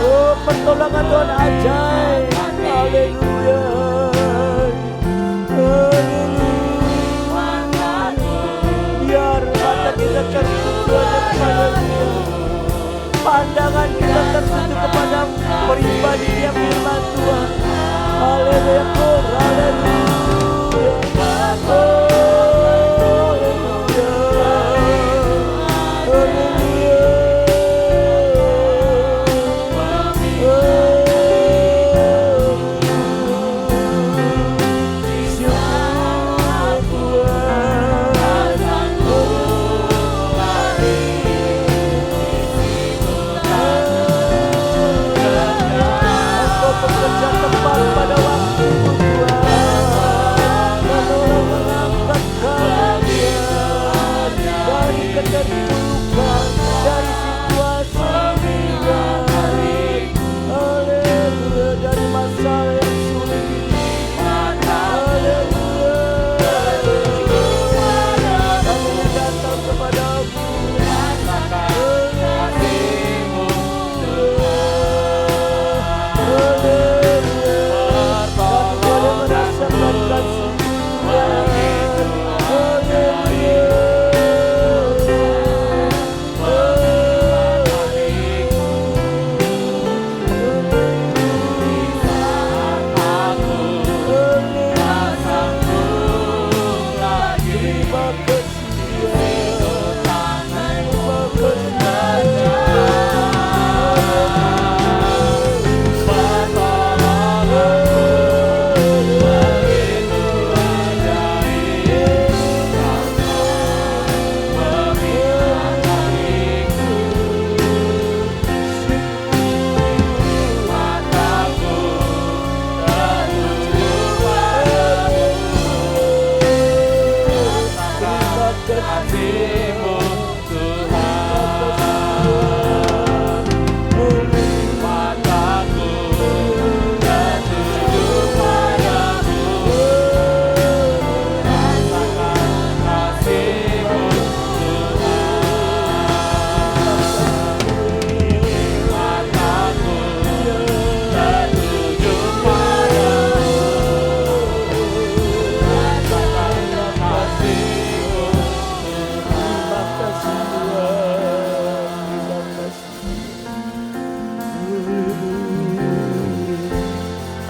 Oh, pertolongan Tuhan ajaib. Haleluya. Biar mata kita tertuju kepada Dia, pandangan kita tertuju kepada pribadi Dia, firman Tuhan. Haleluya, haleluya.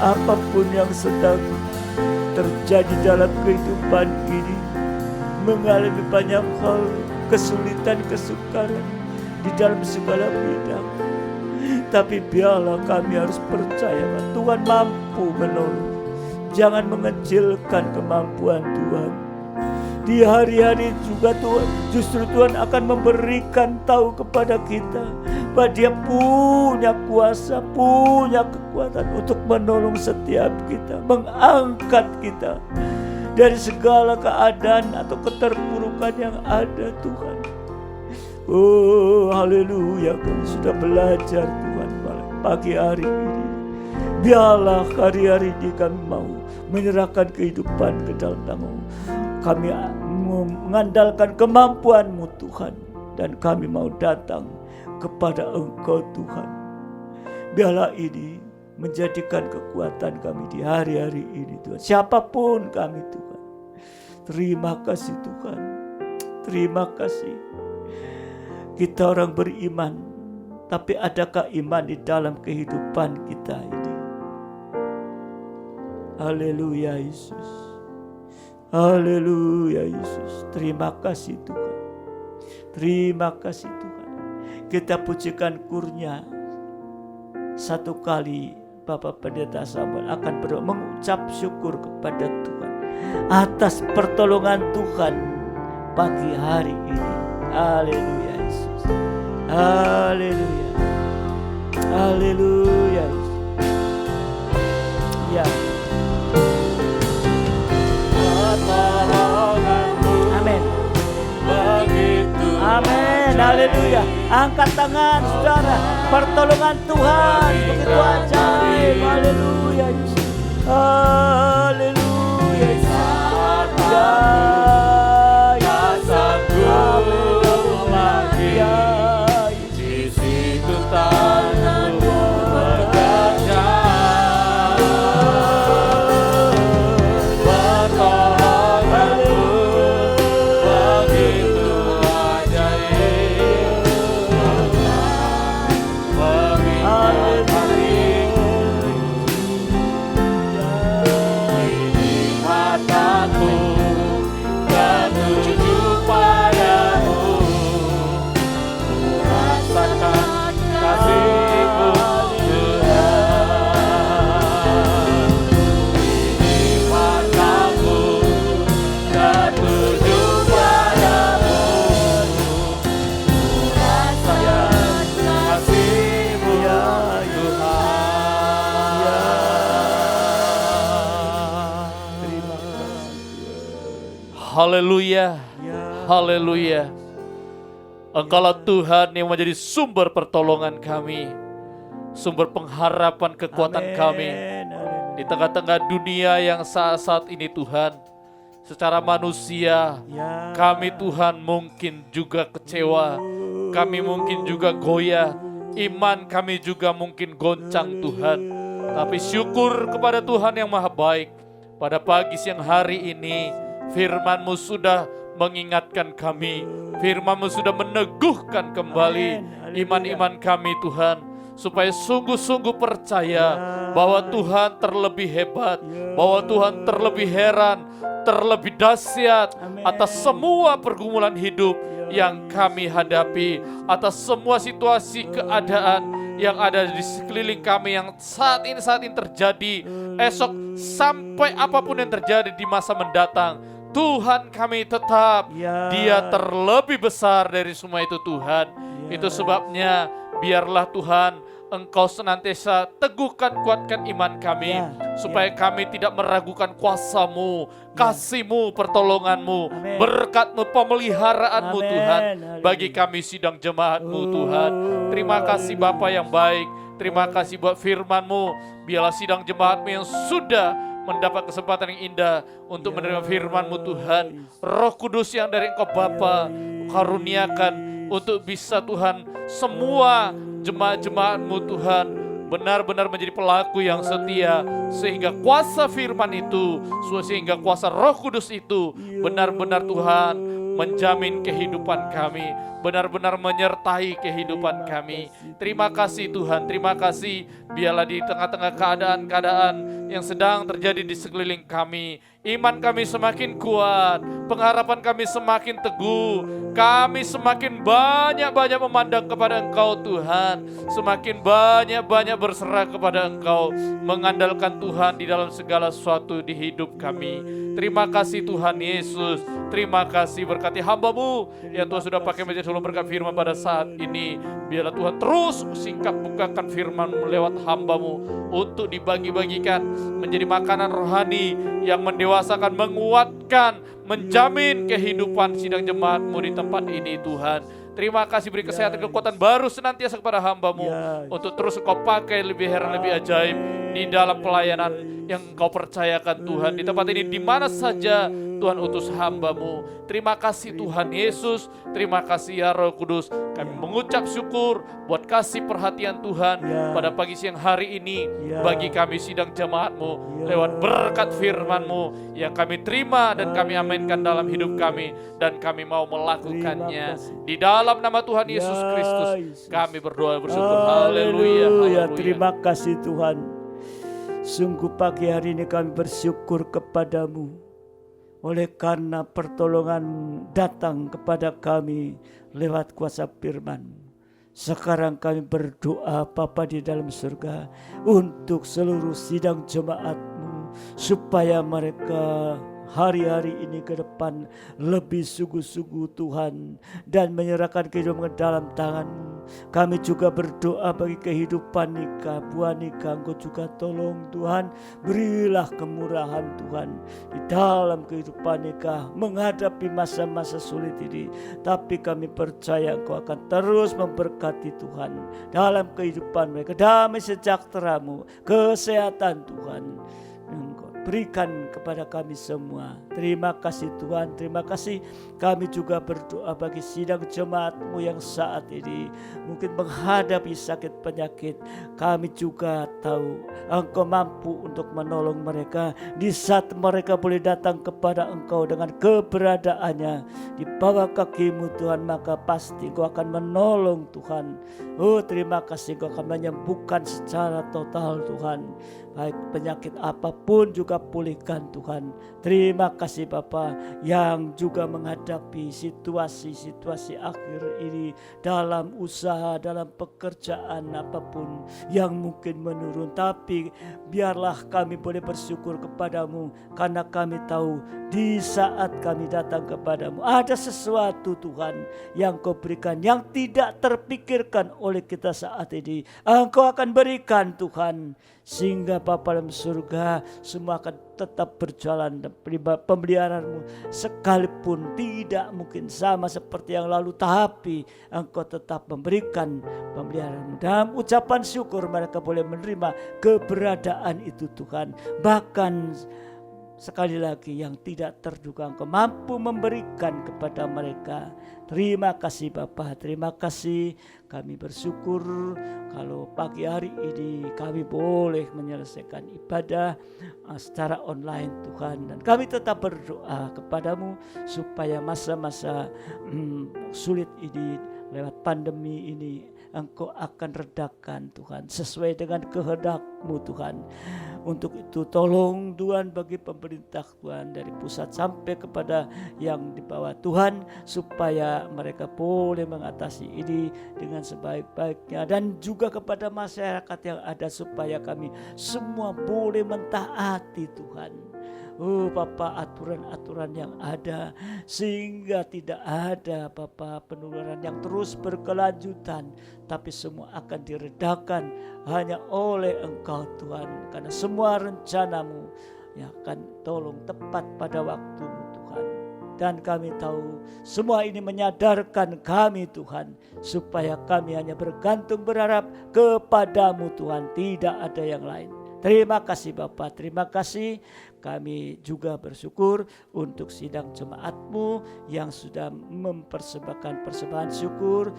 Apapun yang sedang terjadi dalam kehidupan ini, mengalami banyak hal, kesulitan, kesukaran di dalam segala bidang. Tapi biarlah kami harus percaya bahwa Tuhan mampu menolong. Jangan mengecilkan kemampuan Tuhan. Di hari-hari juga Tuhan, justru Tuhan akan memberikan tahu kepada kita bahwa Dia punya kuasa, punya kekuatan untuk menolong setiap kita, mengangkat kita dari segala keadaan atau keterpurukan yang ada Tuhan. Oh haleluya, kami sudah belajar Tuhan pagi hari ini. Biarlah hari-hari ini kami mau menyerahkan kehidupan ke dalam tangan-Mu. Kami mengandalkan kemampuan-Mu Tuhan, dan kami mau datang kepada Engkau Tuhan. Biarlah ini menjadikan kekuatan kami di hari-hari ini Tuhan. Siapapun kami Tuhan. Terima kasih Tuhan. Terima kasih. Kita orang beriman, tapi adakah iman di dalam kehidupan kita ini? Haleluya Yesus. Haleluya Yesus. Terima kasih Tuhan. Terima kasih Tuhan. Kita pujikan kurnia satu kali. Bapak Pendeta Samuel akan mengucap syukur kepada Tuhan atas pertolongan Tuhan pagi hari ini. Haleluya Yesus. Haleluya. Haleluya Yesus. Ya. Amin. Amin. Haleluya. Angkat tangan saudara. Pertolongan Tuhan begitu ajaib. Haleluya. Haleluya. Ya. Di situ tak Haleluya. Ya. Haleluya. Engkaulah Tuhan yang menjadi sumber pertolongan kami, sumber pengharapan kekuatan Amin. kami Haleluya. di tengah-tengah dunia yang saat ini Tuhan. Secara manusia Ya. kami Tuhan mungkin juga kecewa, kami mungkin juga goyah, iman kami juga mungkin goncang Tuhan. Tapi syukur kepada Tuhan yang maha baik, pada pagi siang hari ini firman-Mu sudah mengingatkan kami, firman-Mu sudah meneguhkan kembali iman-iman kami Tuhan, supaya sungguh-sungguh percaya bahwa Tuhan terlebih hebat, bahwa Tuhan terlebih heran, terlebih dahsyat atas semua pergumulan hidup yang kami hadapi, atas semua situasi keadaan yang ada di sekeliling kami yang saat ini terjadi, esok sampai apapun yang terjadi di masa mendatang. Tuhan kami tetap, Dia terlebih besar dari semua itu Tuhan. Itu sebabnya biarlah Tuhan Engkau senantiasa teguhkan, kuatkan iman kami, supaya kami tidak meragukan kuasa-Mu, kasih-Mu, pertolongan-Mu, berkat-Mu, pemeliharaanmu Tuhan, bagi kami sidang jemaat-Mu Tuhan. Terima kasih Bapa yang baik, terima kasih buat firman-Mu. Biarlah sidang jemaat-Mu yang sudah mendapat kesempatan yang indah untuk menerima firman-Mu Tuhan. Roh Kudus yang dari Engkau Bapa karuniakan untuk bisa Tuhan semua jemaat-jemaat-Mu Tuhan benar-benar menjadi pelaku yang setia, sehingga kuasa firman itu, sehingga kuasa Roh Kudus itu benar-benar Tuhan menjamin kehidupan kami, benar-benar menyertai kehidupan kami. Terima kasih Tuhan, terima kasih. Biarlah di tengah-tengah keadaan-keadaan yang sedang terjadi di sekeliling kami, iman kami semakin kuat, pengharapan kami semakin teguh, kami semakin banyak-banyak memandang kepada Engkau Tuhan, semakin banyak-banyak berserah kepada Engkau, mengandalkan Tuhan di dalam segala sesuatu di hidup kami. Terima kasih Tuhan Yesus, terima kasih berkati hamba-Mu yang Tuhan sudah pakai menjadi sumber berkat firman pada saat ini. Biarlah Tuhan terus singkap bukakan firman-Mu lewat hamba-Mu untuk dibagi-bagikan menjadi makanan rohani yang mendewasakan, menguatkan, menjamin kehidupan sidang jemaat-Mu di tempat ini Tuhan. Terima kasih, beri kesehatan, kekuatan baru senantiasa kepada hamba-Mu untuk terus Engkau pakai lebih heran, lebih ajaib di dalam pelayanan yang Engkau percayakan Tuhan di tempat ini, di mana saja Tuhan utus hamba-Mu. Terima kasih Tuhan Yesus, terima kasih ya Roh Kudus. Kami mengucap syukur buat kasih perhatian Tuhan pada pagi siang hari ini bagi kami sidang jemaat-Mu lewat berkat firman-Mu yang kami terima dan kami aminkan dalam hidup kami, dan kami mau melakukannya. Di dalam nama Tuhan Yesus Kristus kami berdoa bersyukur. Haleluya, haleluya. Terima kasih Tuhan. Sungguh pagi hari ini kami bersyukur kepadamu, oleh karena pertolongan datang kepada kami lewat kuasa firman. Sekarang kami berdoa Bapa di dalam surga untuk seluruh sidang jemaat-Mu, supaya mereka hari-hari ini ke depan lebih sungguh-sungguh Tuhan, dan menyerahkan kehidupan ke dalam tangan-Mu. Kami juga berdoa bagi kehidupan Nika, buah Nika, Engkau juga tolong Tuhan, berilah kemurahan Tuhan di dalam kehidupan Nika menghadapi masa-masa sulit ini. Tapi kami percaya Engkau akan terus memberkati Tuhan dalam kehidupan mereka, damai sejahtera-Mu, kesehatan Tuhan Engkau berikan kepada kami semua. Terima kasih Tuhan, terima kasih. Kami juga berdoa bagi sidang jemaat-Mu yang saat ini mungkin menghadapi sakit penyakit. Kami juga tahu Engkau mampu untuk menolong mereka di saat mereka boleh datang kepada Engkau dengan keberadaannya di bawah kaki-Mu Tuhan, maka pasti Engkau akan menolong Tuhan. Oh, terima kasih, Engkau akan menyembuhkan secara total Tuhan. Baik penyakit apapun juga pulihkan Tuhan. Terima kasih Bapa yang juga menghadapi situasi-situasi akhir ini dalam usaha, dalam pekerjaan apapun yang mungkin menurun. Tapi biarlah kami boleh bersyukur kepadamu, karena kami tahu di saat kami datang kepadamu ada sesuatu Tuhan yang Kau berikan yang tidak terpikirkan oleh kita saat ini. Engkau akan berikan Tuhan, sehingga Bapa dalam surga, semua akan tetap berjalan dan pemeliharaanmu sekalipun tidak mungkin sama seperti yang lalu, tapi Engkau tetap memberikan pemeliharaanmu. Dalam ucapan syukur mereka boleh menerima keberadaan itu Tuhan. Bahkan sekali lagi yang tidak terduga Engkau mampu memberikan kepada mereka. Terima kasih Bapa, terima kasih. Kami bersyukur kalau pagi hari ini kami boleh menyelesaikan ibadah secara online Tuhan. Dan kami tetap berdoa kepadamu supaya masa-masa sulit ini lewat pandemi ini Engkau akan redakan Tuhan sesuai dengan kehendak-Mu Tuhan. Untuk itu tolong Tuhan bagi pemerintah Tuhan dari pusat sampai kepada yang di bawah Tuhan, supaya mereka boleh mengatasi ini dengan sebaik-baiknya, dan juga kepada masyarakat yang ada supaya kami semua boleh mentaati Tuhan. Oh Bapa, aturan-aturan yang ada sehingga tidak ada Bapa penularan yang terus berkelanjutan, tapi semua akan diredakan hanya oleh Engkau Tuhan, karena semua rencana-Mu yang akan tolong tepat pada waktu-Mu Tuhan. Dan kami tahu semua ini menyadarkan kami Tuhan, supaya kami hanya bergantung berharap kepada-Mu Tuhan, tidak ada yang lain. Terima kasih Bapa, terima kasih. Kami juga bersyukur untuk sidang jemaat-Mu yang sudah mempersembahkan persembahan syukur.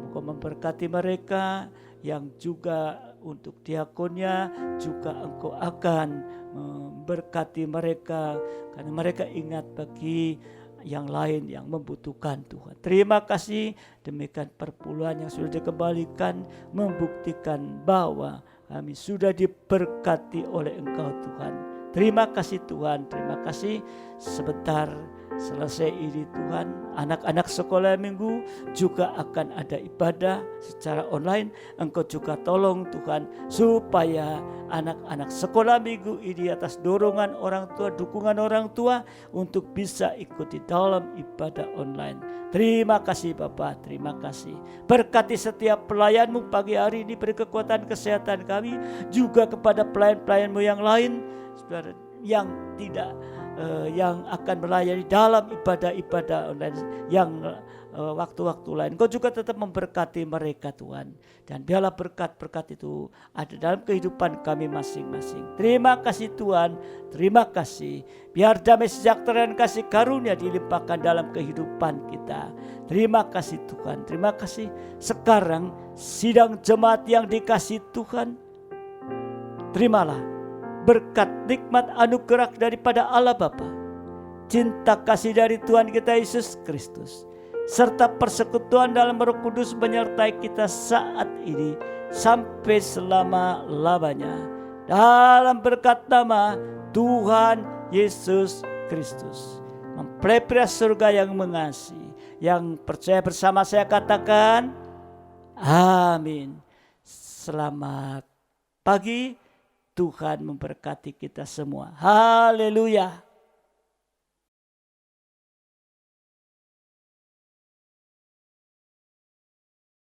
Engkau memberkati mereka, yang juga untuk diakonnya juga Engkau akan memberkati mereka, karena mereka ingat bagi yang lain yang membutuhkan Tuhan. Terima kasih, demikian perpuluhan yang sudah dikembalikan membuktikan bahwa kami sudah diberkati oleh Engkau Tuhan. Terima kasih Tuhan, terima kasih. Sebentar selesai ini Tuhan, anak-anak sekolah minggu juga akan ada ibadah secara online. Engkau juga tolong Tuhan supaya anak-anak sekolah minggu ini atas dorongan orang tua, dukungan orang tua untuk bisa ikut di dalam ibadah online. Terima kasih Bapa, terima kasih. Berkati setiap pelayan-Mu pagi hari ini, beri kekuatan kesehatan kami, juga kepada pelayan-pelayan-Mu yang lain, saudara, yang tidak yang akan melayani dalam ibadah-ibadah online yang waktu-waktu lain. Kau juga tetap memberkati mereka Tuhan, dan biarlah berkat-berkat itu ada dalam kehidupan kami masing-masing. Terima kasih Tuhan, terima kasih. Biar damai sejahtera dan kasih karunia dilimpahkan dalam kehidupan kita. Terima kasih Tuhan, terima kasih. Sekarang sidang jemaat yang dikasih Tuhan, terimalah berkat nikmat anugerah daripada Allah Bapa, cinta kasih dari Tuhan kita Yesus Kristus, serta persekutuan dalam Roh Kudus menyertai kita saat ini sampai selama-lamanya. Dalam berkat nama Tuhan Yesus Kristus, mempelai pria surga yang mengasihi, yang percaya bersama saya katakan amin. Selamat pagi. Tuhan memberkati kita semua. Haleluya.